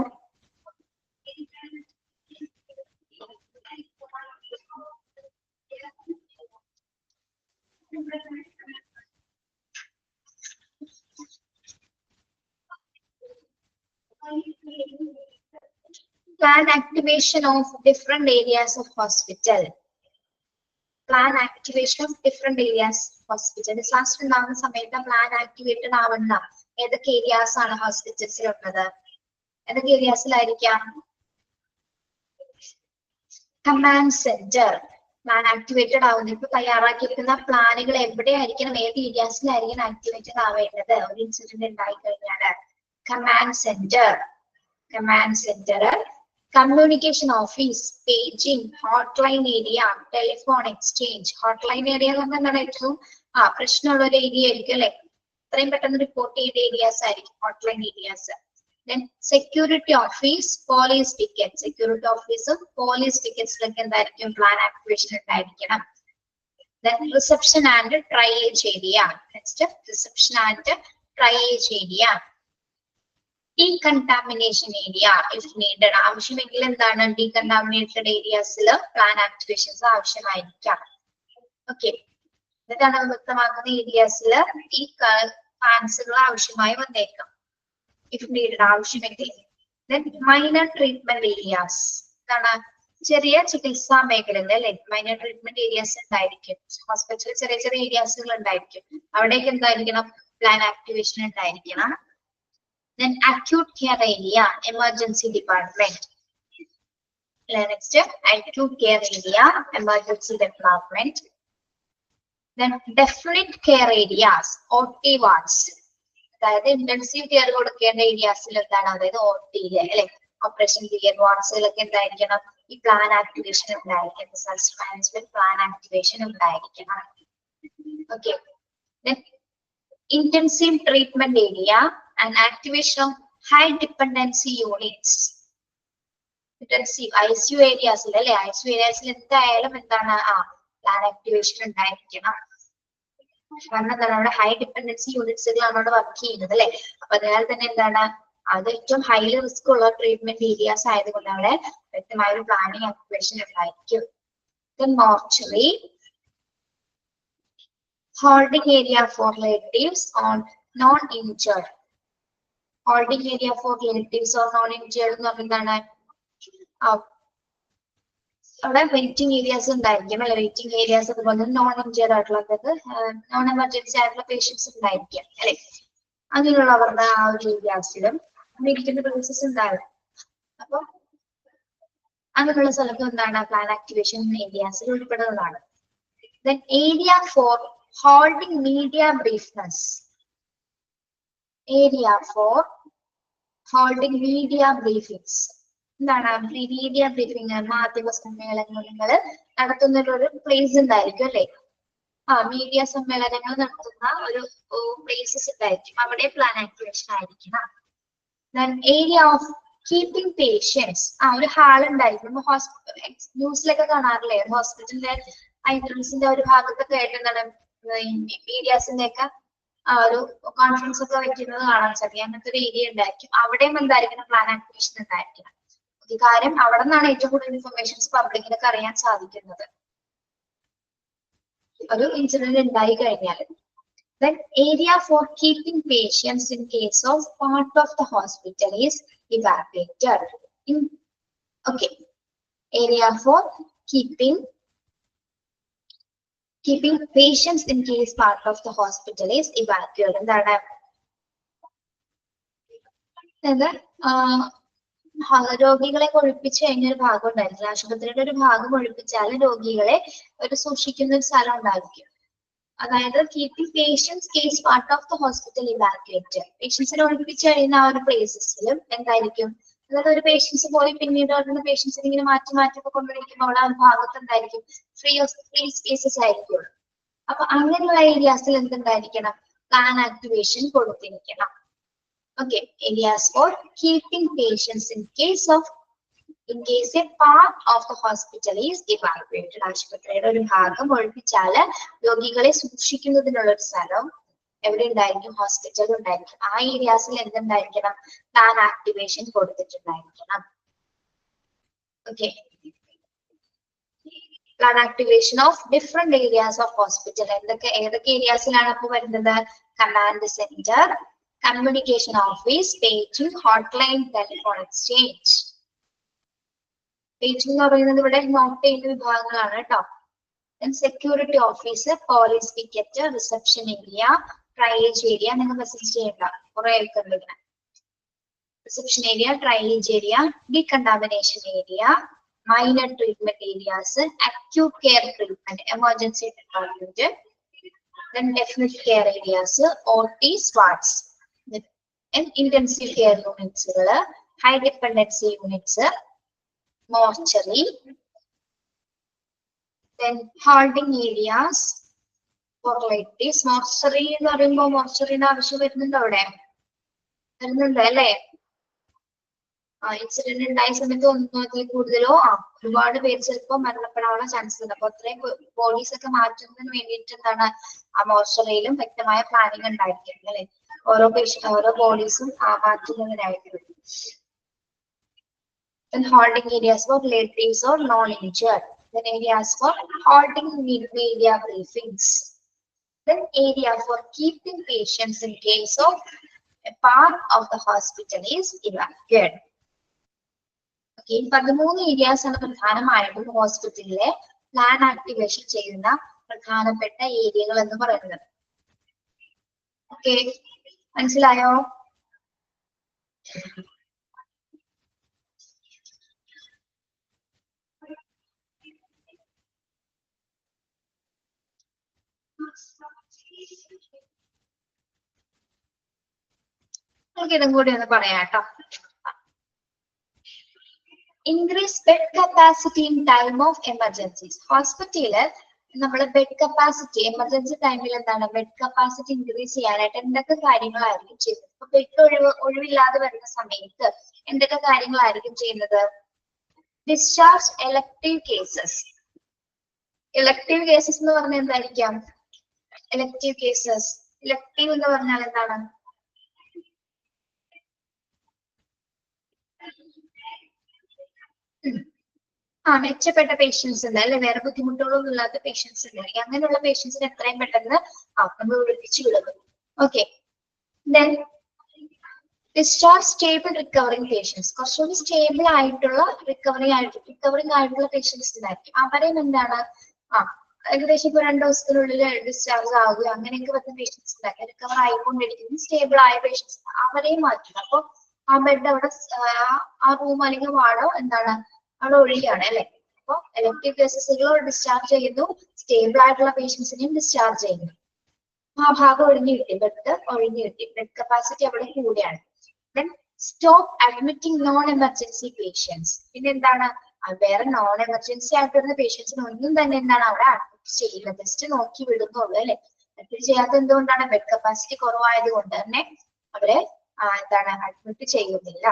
Plan activation of different areas of hospital. Plan activation of different areas hospital. Disaster ഉണ്ടാകുന്ന സമയത്ത് പ്ലാൻ ആക്ടിവേറ്റഡ് ആവുന്ന ഏതൊക്കെ ഏരിയാസ് ആണ് ഹോസ്പിറ്റൽസിൽ ഉള്ളത്? ഏതൊക്കെ ഏരിയാസിലായിരിക്കാം? Command centre. പ്ലാൻ ആക്ടിവേറ്റഡ് ആവുന്നത് ഇപ്പൊ തയ്യാറാക്കിയിരിക്കുന്ന പ്ലാനുകൾ എവിടെയായിരിക്കണം, ഏത് ഏരിയാസിലായിരിക്കണം ആക്ടിവേറ്റഡ് ആവേണ്ടത് ഒരു ഇൻസിഡന്റ് ഉണ്ടായി കഴിഞ്ഞാൽ? Command centre. Command centre, communication office, paging, hotline area, telephone exchange. Hotline area എന്ന് പറഞ്ഞാൽ എന്താണ്? ഏറ്റവും പ്രശ്നമുള്ള ഒരു ഏരിയ ആയിരിക്കും അല്ലെ, ഇത്രയും പെട്ടെന്ന് റിപ്പോർട്ട് ചെയ്ത ഏരിയാസ് ആയിരിക്കും hotline areas. Then security office, police ticket. Security office, police tickets like എന്തായിരിക്കും പ്ലാൻ ആക്ടിവേഷൻ ഉണ്ടായിരിക്കണം. Then reception and triage area. Next, reception and triage area. Decontamination area if needed. ആവശ്യമെങ്കിൽ എന്താണ് decontaminated areasൽ പ്ലാൻ ആക്ടിവേഷൻസ് ആവശ്യമായിരിക്കാം. ഓക്കെ, എന്നിട്ടാണ് വ്യക്തമാക്കുന്ന ഏരിയാസിൽ ഈ പ്ലാൻസുകൾ ആവശ്യമായി വന്നേക്കാം if needed, ആവശ്യമെങ്കിൽ. Then minor treatment areas. എന്താണ്? ചെറിയ ചികിത്സാ മേഖലകൾ അല്ലെ, മൈനർ ട്രീറ്റ്മെന്റ് ഏരിയാസ് ഉണ്ടായിരിക്കും ഹോസ്പിറ്റലിൽ. ചെറിയ ചെറിയ ഏരിയാസുകൾ ഉണ്ടായിരിക്കും, അവിടേക്ക് എന്തായിരിക്കണം? പ്ലാൻ ആക്ടിവേഷൻ ഉണ്ടായിരിക്കണം. Then acute care area, emergency department. Next, acute care area, emergency department. Then definite care areas, OT wards. അതായത് ഇന്റൻസീവ് കെയർ കൊടുക്കേണ്ട ഏരിയാസിൽ എന്താണ്? അതായത് OT അല്ലെ, ഓപ്പറേഷൻ തിയേറ്റർ വാർഡ്സിലൊക്കെ എന്തായിരിക്കണം? ഈ പ്ലാൻ ആക്ടിവേഷൻ ഉണ്ടായിരിക്കണം. ഡിസാസ്റ്റർ മാനേജ്മെന്റ് പ്ലാൻ ആക്ടിവേഷൻ ഉണ്ടായിരിക്കണം. Okay, intensive treatment area and activation of high dependency units. Intensive ICU areas അല്ലെ, ICU areasൽ എന്തായാലും എന്താണ്? പ്ലാൻ ആക്ടിവേഷൻ ഉണ്ടായിരിക്കണം. കാരണം എന്താണ്? അവിടെ ഹൈ ഡിപ്പെൻഡൻസി യൂണിറ്റ്സുകളാണ് അവിടെ വർക്ക് ചെയ്യുന്നത് അല്ലെ. അപ്പൊ അതിനാൽ തന്നെ എന്താണ്? അത് ഏറ്റവും ഹൈലി റിസ്ക് ഉള്ള ട്രീറ്റ്മെന്റ് ഏരിയാസ് ആയതുകൊണ്ട് അവിടെ വ്യക്തമായ ഒരു പ്ലാനിങ് ആക്ടിവേഷൻ ഉണ്ടായിരിക്കും. Mortuary, holding area for relatives on non-injured. Holding area for relatives or non-injured എന്ന് പറഞ്ഞാൽ അവിടെ വെയിറ്റിംഗ് ഏരിയാസ് ഉണ്ടായിരിക്കും അല്ലെ. വെയിറ്റിംഗ് ഏരിയാസ് അതുപോലെ നോൺ ഇഞ്ചേർഡ് ആയിട്ടുള്ളത്, നോൺ എമർജൻസി ആയിട്ടുള്ള പേഷ്യൻസ് ഉണ്ടായിരിക്കും അല്ലെ. അങ്ങനെയുള്ളവരുടെ ആ ഒരു ഏരിയാസിലും ഇരിക്കുന്ന പ്രോസസ് ഉണ്ടാവും. അപ്പൊ അങ്ങനെയുള്ള സ്ഥലത്ത് എന്താണ്? പ്ലാൻ ആക്ടിവേഷൻ ഏരിയാസിൽ ഉൾപ്പെടുന്നതാണ്. Then area for holding media briefings. Area for holding media briefings. എന്താണ്? മീഡിയ ബ്രീഫിംഗ്, മാധ്യമ സമ്മേളനങ്ങൾ നടത്തുന്ന ഒരു പ്ലേസ് ഉണ്ടായിരിക്കും അല്ലെ. മീഡിയ സമ്മേളനങ്ങൾ നടത്തുന്ന ഒരു പ്ലേസസ് ഉണ്ടായിരിക്കും, അവിടെ പ്ലാൻ ആക്ടിവേഷൻ ആയിരിക്കണം. Area of keeping patients. ഒരു ഹാൾ ഉണ്ടായിരിക്കും. ന്യൂസിലൊക്കെ കാണാറില്ലേ, ഹോസ്പിറ്റലിന്റെ എൻട്രൻസിന്റെ ഒരു ഭാഗത്തൊക്കെ ആയിട്ട് എന്താണ് മീഡിയാസിന്റെ ഒക്കെ ഒരു കോൺഫറൻസ് ഒക്കെ വെക്കുന്നത് കാണാൻ സാധിക്കും. അങ്ങനത്തെ ഒരു ഏരിയ ഉണ്ടായിരിക്കും, അവിടെയും എന്തായിരിക്കണം? പ്ലാൻ ആക്ടിവേഷൻ ഉണ്ടായിരിക്കണം. കാര്യം അവിടെ നിന്നാണ് ഏറ്റവും കൂടുതൽ ഇൻഫർമേഷൻസ് പബ്ലിക്കിനൊക്കെ അറിയാൻ സാധിക്കുന്നത് ഒരു ഇൻസിഡന്റ് ഉണ്ടായി കഴിഞ്ഞാൽ. Then area for keeping patients in case of part of the hospital is evacuated. Okay, area for keeping patients in case part of the hospital is evacuated. എന്താണ്? രോഗികളെ ഒഴിപ്പിച്ച് കഴിഞ്ഞൊരു ഭാഗം ഉണ്ടായിരിക്കും. ആശുപത്രിയുടെ ഒരു ഭാഗം ഒഴിപ്പിച്ചാൽ രോഗികളെ ഒരു സൂക്ഷിക്കുന്ന ഒരു സ്ഥലം ഉണ്ടായിരിക്കും. അതായത് keeping patients case part of the hospital evacuate. പേഷ്യൻസിനെ ഒഴിപ്പിച്ച് കഴിയുന്ന ആ ഒരു പ്ലേസസിലും എന്തായിരിക്കും? അതായത് ഒരു പേഷ്യൻസ് പോയി പിന്നീട് വരുന്ന പേഷ്യൻസിനെ ഇങ്ങനെ മാറ്റി മാറ്റി കൊണ്ടുവരിക്കുമ്പോൾ അവിടെ ആ ഭാഗത്ത് എന്തായിരിക്കും? ഫ്രീ സ്പേസസ് ആയിരിക്കും. അപ്പൊ അങ്ങനെയുള്ള ഏരിയാസിൽ എന്തുണ്ടായിരിക്കണം? പ്ലാൻ ആക്ടിവേഷൻ കൊടുത്തിരിക്കണം. Okay, areas for keeping patients in case a part of the hospital is evacuated. ആശുപത്രിയുടെ ഒരു ഭാഗം ഒഴിപ്പിച്ചാല് രോഗികളെ സൂക്ഷിക്കുന്നതിനുള്ള ഒരു സ്ഥലം എവിടെ ഉണ്ടായിരിക്കും? ഹോസ്പിറ്റൽ ഉണ്ടായിരിക്കും. ആ ഏരിയാസിൽ എന്തുണ്ടായിരിക്കണം? പ്ലാൻ ആക്ടിവേഷൻ കൊടുത്തിട്ടുണ്ടായിരിക്കണം. Okay, plan activation of different areas of hospital. ഏതൊക്കെ ഏരിയാസിലാണ് അപ്പൊ വരുന്നത്? Command centre, communication office, paging, hotline, telephone exchange. Paging എന്ന് പറയുന്നത് ഇവിടെ നോട്ട് ചെയ്യുന്ന വിഭാഗങ്ങളാണ് കേട്ടോ. Security office, police picket, reception area, triage area. നിങ്ങൾ മെസ്സേജ് ചെയ്യണ്ട, കുറെ ആൾക്കുണ്ട് ഇങ്ങനെ. Reception area, triage area, decontamination area, minor treatment areas, acute care treatment, emergency department, then definite care areas, OT, SWATs, intensive care units, high dependency units, mortuary, then holding areas for like this. Mortuary എന്ന് പറയുമ്പോൾ മോർച്ചറിന്റെ ആവശ്യം വരുന്നുണ്ടോ? അവിടെ വരുന്നുണ്ട് അല്ലേ? Incident ഉണ്ടായ സമയത്ത് ഒന്നതിൽ കൂടുതലോ ഒരുപാട് പേര് ചിലപ്പോൾ മരണപ്പെടാനുള്ള ചാൻസസ് ഉണ്ട്. അപ്പൊ അത്രയും ബോഡീസ് ഒക്കെ മാറ്റുന്നതിന് വേണ്ടിയിട്ട് എന്താണ് ആ മോർച്ചറിയിലും വ്യക്തമായ പ്ലാനിങ് ഉണ്ടായിരിക്കും അല്ലെ? ഓരോ ബോഡീസും മാറ്റുന്നതിനായിരിക്കും. Holding areas for relatives or non-injured. Then areas for holding media briefings. Then area for keeping patients in case of a part of the hospital is evacuated. Okay, 13 areas ആണ് പ്രധാനമായിട്ടും ഹോസ്പിറ്റലിലെ പ്ലാൻ ആക്ടിവേഷൻ ചെയ്യുന്ന പ്രധാനപ്പെട്ട ഏരിയകൾ എന്ന് പറയുന്നത്. Okay, മനസ്സിലായോ? നമുക്ക് ഇതും കൂടി ഒന്ന് പറയാം കേട്ടോ. Increase bed capacity in time of emergencies. ഹോസ്പിറ്റലില് നമ്മൾ ബെഡ് കപ്പാസിറ്റി എമർജൻസി ടൈമിൽ എന്താണ് ബെഡ് കപ്പാസിറ്റി ഇൻക്രീസ് ചെയ്യാനായിട്ട് എന്തൊക്കെ കാര്യങ്ങളായിരിക്കും ചെയ്യുന്നത്? ഇപ്പൊ ബെഡ് ഒഴിവില്ലാതെ വരുന്ന സമയത്ത് എന്തൊക്കെ കാര്യങ്ങളായിരിക്കും ചെയ്യുന്നത്? Discharge elective cases. Elective cases എന്ന് പറഞ്ഞാൽ എന്തായിരിക്കാം? എലക്ടീവ് കേസസ്, എലക്ടീവ് എന്ന് പറഞ്ഞാൽ എന്താണ്? മെച്ചപ്പെട്ട പേഷ്യൻസ് ഉണ്ട് അല്ലെ, വേറെ ബുദ്ധിമുട്ടുകളൊന്നും ഇല്ലാത്ത പേഷ്യൻസ് ഉണ്ട്. അങ്ങനെയുള്ള പേഷ്യൻസിന് എത്രയും പെട്ടെന്ന് നമ്മൾ വിളിപ്പിച്ചു വിടുന്നു. Okay, then discharge stable recovering patients. കുറച്ചുകൂടി സ്റ്റേബിൾ ആയിട്ടുള്ള റിക്കവറിംഗ് ആയിട്ടുള്ള പേഷ്യൻസ് ഉണ്ടായിരിക്കും. അവരെയും എന്താണ് ഏകദേശം ഇപ്പൊ 2 ദിവസത്തിനുള്ളിൽ ഡിസ്ചാർജ് ആകുക അങ്ങനെയൊക്കെ വരുന്ന പേഷ്യൻസ് ഉണ്ടായിരിക്കും. റിക്കവർ ആയിക്കൊണ്ടിരിക്കുന്നു സ്റ്റേബിൾ ആയ പേഷ്യൻസ്, അവരെയും മാറ്റും. അപ്പൊ ആ ബെഡ് അവിടെ ആ റൂം അല്ലെങ്കിൽ വാർഡോ എന്താണ് അവിടെ ഒഴിയാണ് അല്ലെ. അപ്പൊ എലക്ടീവ് കേസസുകൾ ഡിസ്ചാർജ് ചെയ്യുന്നു, സ്റ്റേബിൾ ആയിട്ടുള്ള പേഷ്യൻസിനെയും ഡിസ്ചാർജ് ചെയ്യുന്നു. ആ ഭാഗം ഒഴിഞ്ഞു കിട്ടി, ബെഡ് ഒഴിഞ്ഞു കിട്ടി, ബെഡ് കപ്പാസിറ്റി അവിടെ കൂടിയാണ്. Then stop admitting non emergency patients. പിന്നെ എന്താണ് വേറെ നോൺ എമർജൻസി ആയിട്ട് വരുന്ന പേഷ്യൻസിന് ഒന്നും തന്നെ എന്താണ് അവിടെ അഡ്മിറ്റ് ചെയ്യില്ല, ജസ്റ്റ് നോക്കി വിടുന്നുള്ളൂ അല്ലെ. അഡ്മിറ്റ് ചെയ്യാത്ത എന്തുകൊണ്ടാണ്? ബെഡ് കപ്പാസിറ്റി കുറവായത് കൊണ്ട് തന്നെ അവരെ എന്താണ് അഡ്മിറ്റ് ചെയ്യുന്നില്ല.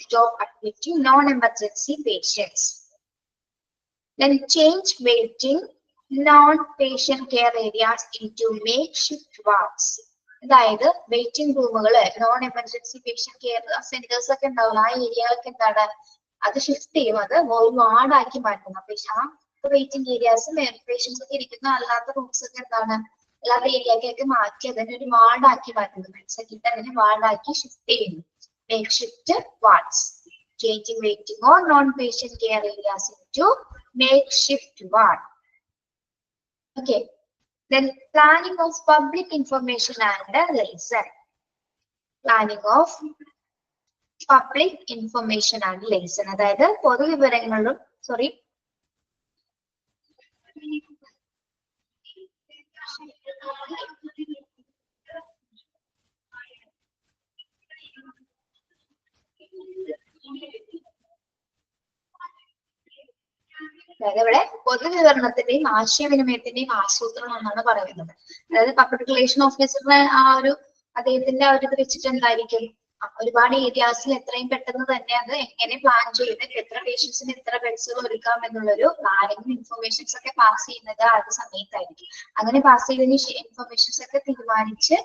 Stop admitting non-emergency patients. Then change waiting non-patient care areas into makeshift wards. അതായത് വെയിറ്റിംഗ് റൂമുകള് non emergency patient care centres ഒക്കെ ഉണ്ടാവില്ല, ആ ഏരിയകളൊക്കെ എന്താണ് അത് ഷിഫ്റ്റ് ചെയ്യും, അത് ഒരു വാർഡാക്കി മാറ്റുന്നു. ആ വെയിറ്റിംഗ് ഏരിയാസ് പേഷ്യൻസ് ഒക്കെ ഇരിക്കുന്ന അല്ലാത്ത റൂംസ് ഒക്കെ എന്താണ് അല്ലാത്ത ഏരിയക്കൊക്കെ മാറ്റി അതിനെ ഒരു വാർഡാക്കി മാറ്റുന്നു. മനസ്സിലാക്കിയിട്ട് അതിനെ വാർഡാക്കി ഷിഫ്റ്റ് ചെയ്യുന്നു. Makeshift wards. Changing waiting or non-patient care areas into makeshift ward. Okay. Then planning of public information and liaison. Planning of public information and liaison. അതായത് പൊതുവിവരങ്ങളും അതായത് ഇവിടെ പൊതുവിവരണത്തിന്റെയും ആശയവിനിമയത്തിന്റെയും ആസൂത്രണം എന്നാണ് പറയുന്നത്. അതായത് പബ്ലിക് റിലേഷൻ ഓഫീസറുടെ ആ ഒരു അദ്ദേഹത്തിന്റെ ആ ഒരു ഇത് വെച്ചിട്ട് എന്തായിരിക്കും ഒരുപാട് ഏരിയാസിൽ എത്രയും പെട്ടെന്ന് തന്നെ അത് എങ്ങനെ പ്ലാൻ ചെയ്ത് എത്ര പേഷ്യൻസിന് എത്ര ബെഡ്സുകൾ ഒരുക്കാം എന്നുള്ളൊരു പ്ലാനിങ് ഇൻഫർമേഷൻസ് ഒക്കെ പാസ് ചെയ്യുന്നത് ആ ഒരു സമയത്തായിരിക്കും. അങ്ങനെ പാസ് ചെയ്തതിന് ഇൻഫർമേഷൻസ് ഒക്കെ തീരുമാനിച്ച്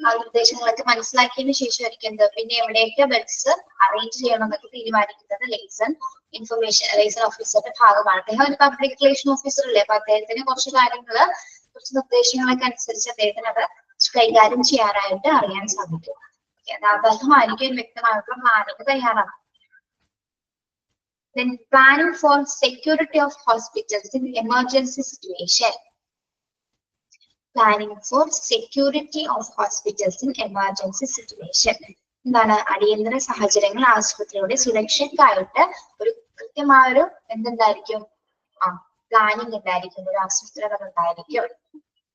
ആ നിർദ്ദേശങ്ങളൊക്കെ മനസ്സിലാക്കിയതിനു ശേഷമായിരിക്കും എന്ത് പിന്നെ എവിടെയൊക്കെ ബെഡ്സ് അറേഞ്ച് ചെയ്യണം എന്നൊക്കെ തീരുമാനിക്കുന്നത് ലൈസൺ ഓഫീസറുടെ ഭാഗമാണ്. അദ്ദേഹം ഒരു പബ്ലിക് റിലേഷൻ ഓഫീസർ അല്ലേ, അപ്പൊ അദ്ദേഹത്തിന് കുറച്ച് കാര്യങ്ങള് കുറച്ച് നിർദ്ദേശങ്ങളൊക്കെ അനുസരിച്ച് അദ്ദേഹത്തിന് അത് കൈകാര്യം ചെയ്യാനായിട്ട് അറിയാൻ സാധിക്കും. അദ്ദേഹമായിരിക്കും വ്യക്തമായിട്ടുള്ള പ്ലാനിങ് തയ്യാറാക്കും. Then planning for security of hospitals in emergency situation. Planning for security of hospitals in emergency situation. എന്താണ് അടിയന്തര സാഹചര്യങ്ങൾ ആശുപത്രിയുടെ സുരക്ഷയ്ക്കായിട്ട് ഒരു കൃത്യമായൊരു എന്തുണ്ടായിരിക്കും പ്ലാനിങ് ഉണ്ടായിരിക്കും, ഒരു ആസൂത്രണം ഉണ്ടായിരിക്കും.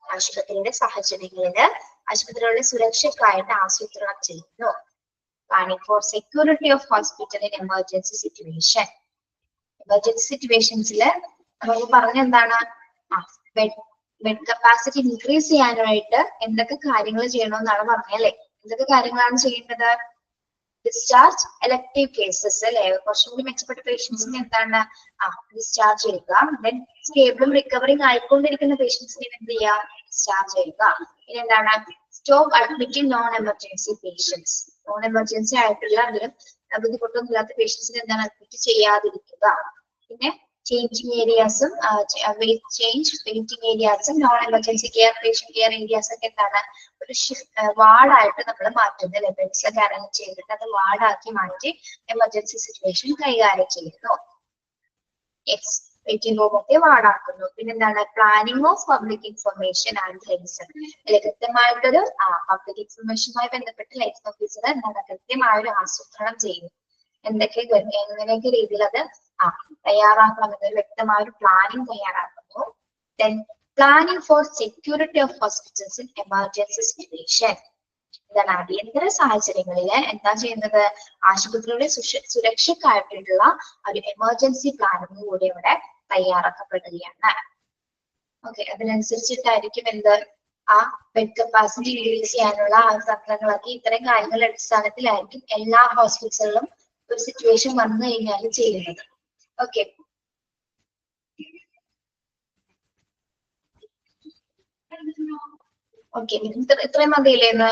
ആശുപത്രിയുടെ സാഹചര്യങ്ങളില് ആശുപത്രികളുടെ സുരക്ഷയ്ക്കായിട്ട് ആസൂത്രണം ചെയ്യുന്നു. Planning for security of hospital in emergency situation. Emergency സിറ്റുവേഷൻസില് നമുക്ക് പറഞ്ഞ എന്താണ് ബെഡ് കപ്പാസിറ്റി ഇൻക്രീസ് ചെയ്യാനായിട്ട് എന്തൊക്കെ കാര്യങ്ങൾ ചെയ്യണമെന്നാണ് പറഞ്ഞല്ലേ. എന്തൊക്കെ കാര്യങ്ങളാണ് ചെയ്യേണ്ടത്? ഡിസ്ചാർജ് എലക്ടീവ് കേസസ് അല്ലെ, കുറച്ചും കൂടി മെച്ചപ്പെട്ട പേഷ്യൻസിനെ എന്താണ് ഡിസ്ചാർജ് ചെയ്യുക. ദെൻ സ്റ്റേബിളും റിക്കവറിങ് ആയിക്കൊണ്ടിരിക്കുന്ന പേഷ്യൻസിനെ എന്ത് ചെയ്യുക? ഡിസ്ചാർജ് ചെയ്യുക. ഇനി എന്താണ്? Stop admitting non emergency patients. Non emergency ആയിട്ടുള്ള അതിലും ബുദ്ധിമുട്ടൊന്നും ഇല്ലാത്ത പേഷ്യൻസിനെ എന്താണ് അഡ്മിറ്റ് ചെയ്യാതിരിക്കുക. പിന്നെ ചേഞ്ചിങ് ഏരിയാസും വെയിറ്റിംഗ് ഏരിയാസും non emergency care patient care areas ഒക്കെ എന്താണ് ഒരു വാർഡായിട്ട് നമ്മൾ മാറ്റുന്നത് അല്ലെ. ബെഡ്സ് ഒക്കെ അറേഞ്ച് ചെയ്തിട്ട് അത് വാർഡാക്കി മാറ്റി എമർജൻസി സിറ്റുവേഷൻ കൈകാര്യം ചെയ്യുന്നു. വെയിറ്റിംഗ് റൂം ഒക്കെ വാർഡാക്കുന്നു. പിന്നെന്താണ്? Planning of public information and liaison. അല്ലെ, കൃത്യമായിട്ടൊരു പബ്ലിക് ഇൻഫർമേഷനുമായി ബന്ധപ്പെട്ട് ലൈസൺ ഓഫീസർ എന്താണ് കൃത്യമായൊരു ആസൂത്രണം ചെയ്യുന്നു. എങ്ങനെയൊക്കെ രീതിയിൽ അത് തയ്യാറാക്കണം എന്നൊരു വ്യക്തമായ ഒരു പ്ലാനിങ് തയ്യാറാക്കുന്നു. Then planning for security of hospitals in emergency situation. എന്താണ് അടിയന്തര സാഹചര്യങ്ങളില് എന്താ ചെയ്യുന്നത്? ആശുപത്രിയുടെ സുരക്ഷയ്ക്കായിട്ടുള്ള ഒരു എമർജൻസി പ്ലാനിങ് കൂടി ഇവിടെ തയ്യാറാക്കപ്പെടുകയാണ്. ഓക്കെ, അതിനനുസരിച്ചിട്ടായിരിക്കും എന്ത് ബെഡ് കപ്പാസിറ്റി ഇൻക്രീസ് ചെയ്യാനുള്ള തന്ത്രങ്ങളൊക്കെ ഇത്തരം കാര്യങ്ങളുടെ അടിസ്ഥാനത്തിലായിരിക്കും എല്ലാ ഹോസ്പിറ്റലുകളിലും ഒരു സിറ്റുവേഷൻ വന്നു കഴിഞ്ഞാൽ ചെയ്യുന്നത്. ഓക്കെ, ഓക്കെ, ഇത്രയും മതിയില്ലേ ഇന്ന്?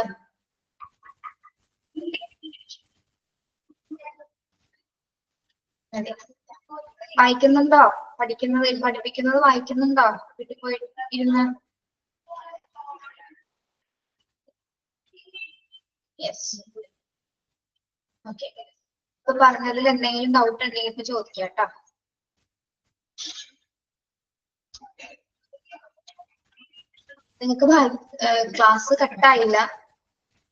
വായിക്കുന്നുണ്ടോ? പഠിപ്പിക്കുന്നത് വായിക്കുന്നുണ്ടോ? വീട്ടിൽ പോയി ഇരുന്ന്? Yes, okay. ഇപ്പൊ പറഞ്ഞതിൽ എന്തെങ്കിലും ഡൗട്ട് ഉണ്ടെങ്കിൽ ഇപ്പൊ ചോദിക്കാം കേട്ടോ. നിങ്ങൾക്ക് ക്ലാസ് കട്ടായില്ല.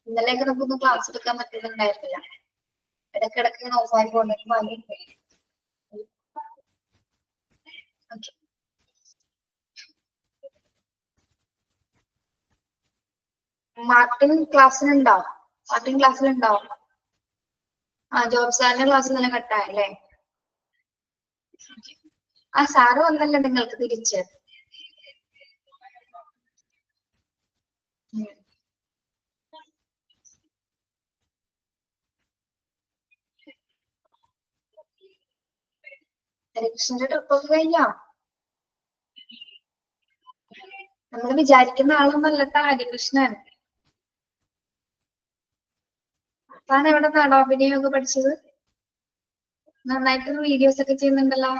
ഇന്നലെയൊക്കെ നമുക്കൊന്നും ക്ലാസ് എടുക്കാൻ പറ്റുന്നുണ്ടായിരുന്നില്ല. ഇടയ്ക്കിടയ്ക്ക് ഇങ്ങനെ ഓഫായി പോകുന്നത്. മാർട്ടിൻ ക്ലാസ്സിലുണ്ടോ? മാർട്ടിൻ ക്ലാസ്സിലുണ്ടോ? ജോബ് സാറിന്റെ ക്ലാസ് ഇന്നലെ കട്ടായല്ലേ? സാറ് വന്നല്ലേ നിങ്ങൾക്ക് തിരിച്ച്? ഹരികൃഷ്ണന്റെ ട്രിപ്പ് ഒക്കെ കഴിഞ്ഞോ? നമ്മൾ വിചാരിക്കുന്ന ആളൊന്നല്ല ഹരികൃഷ്ണൻ. താൻ എവിടെ നിന്നാണോ അഭിനയമൊക്കെ പഠിച്ചത്? നന്നായിട്ട് വീഡിയോസ് ഒക്കെ ചെയ്യുന്നുണ്ടല്ലോ.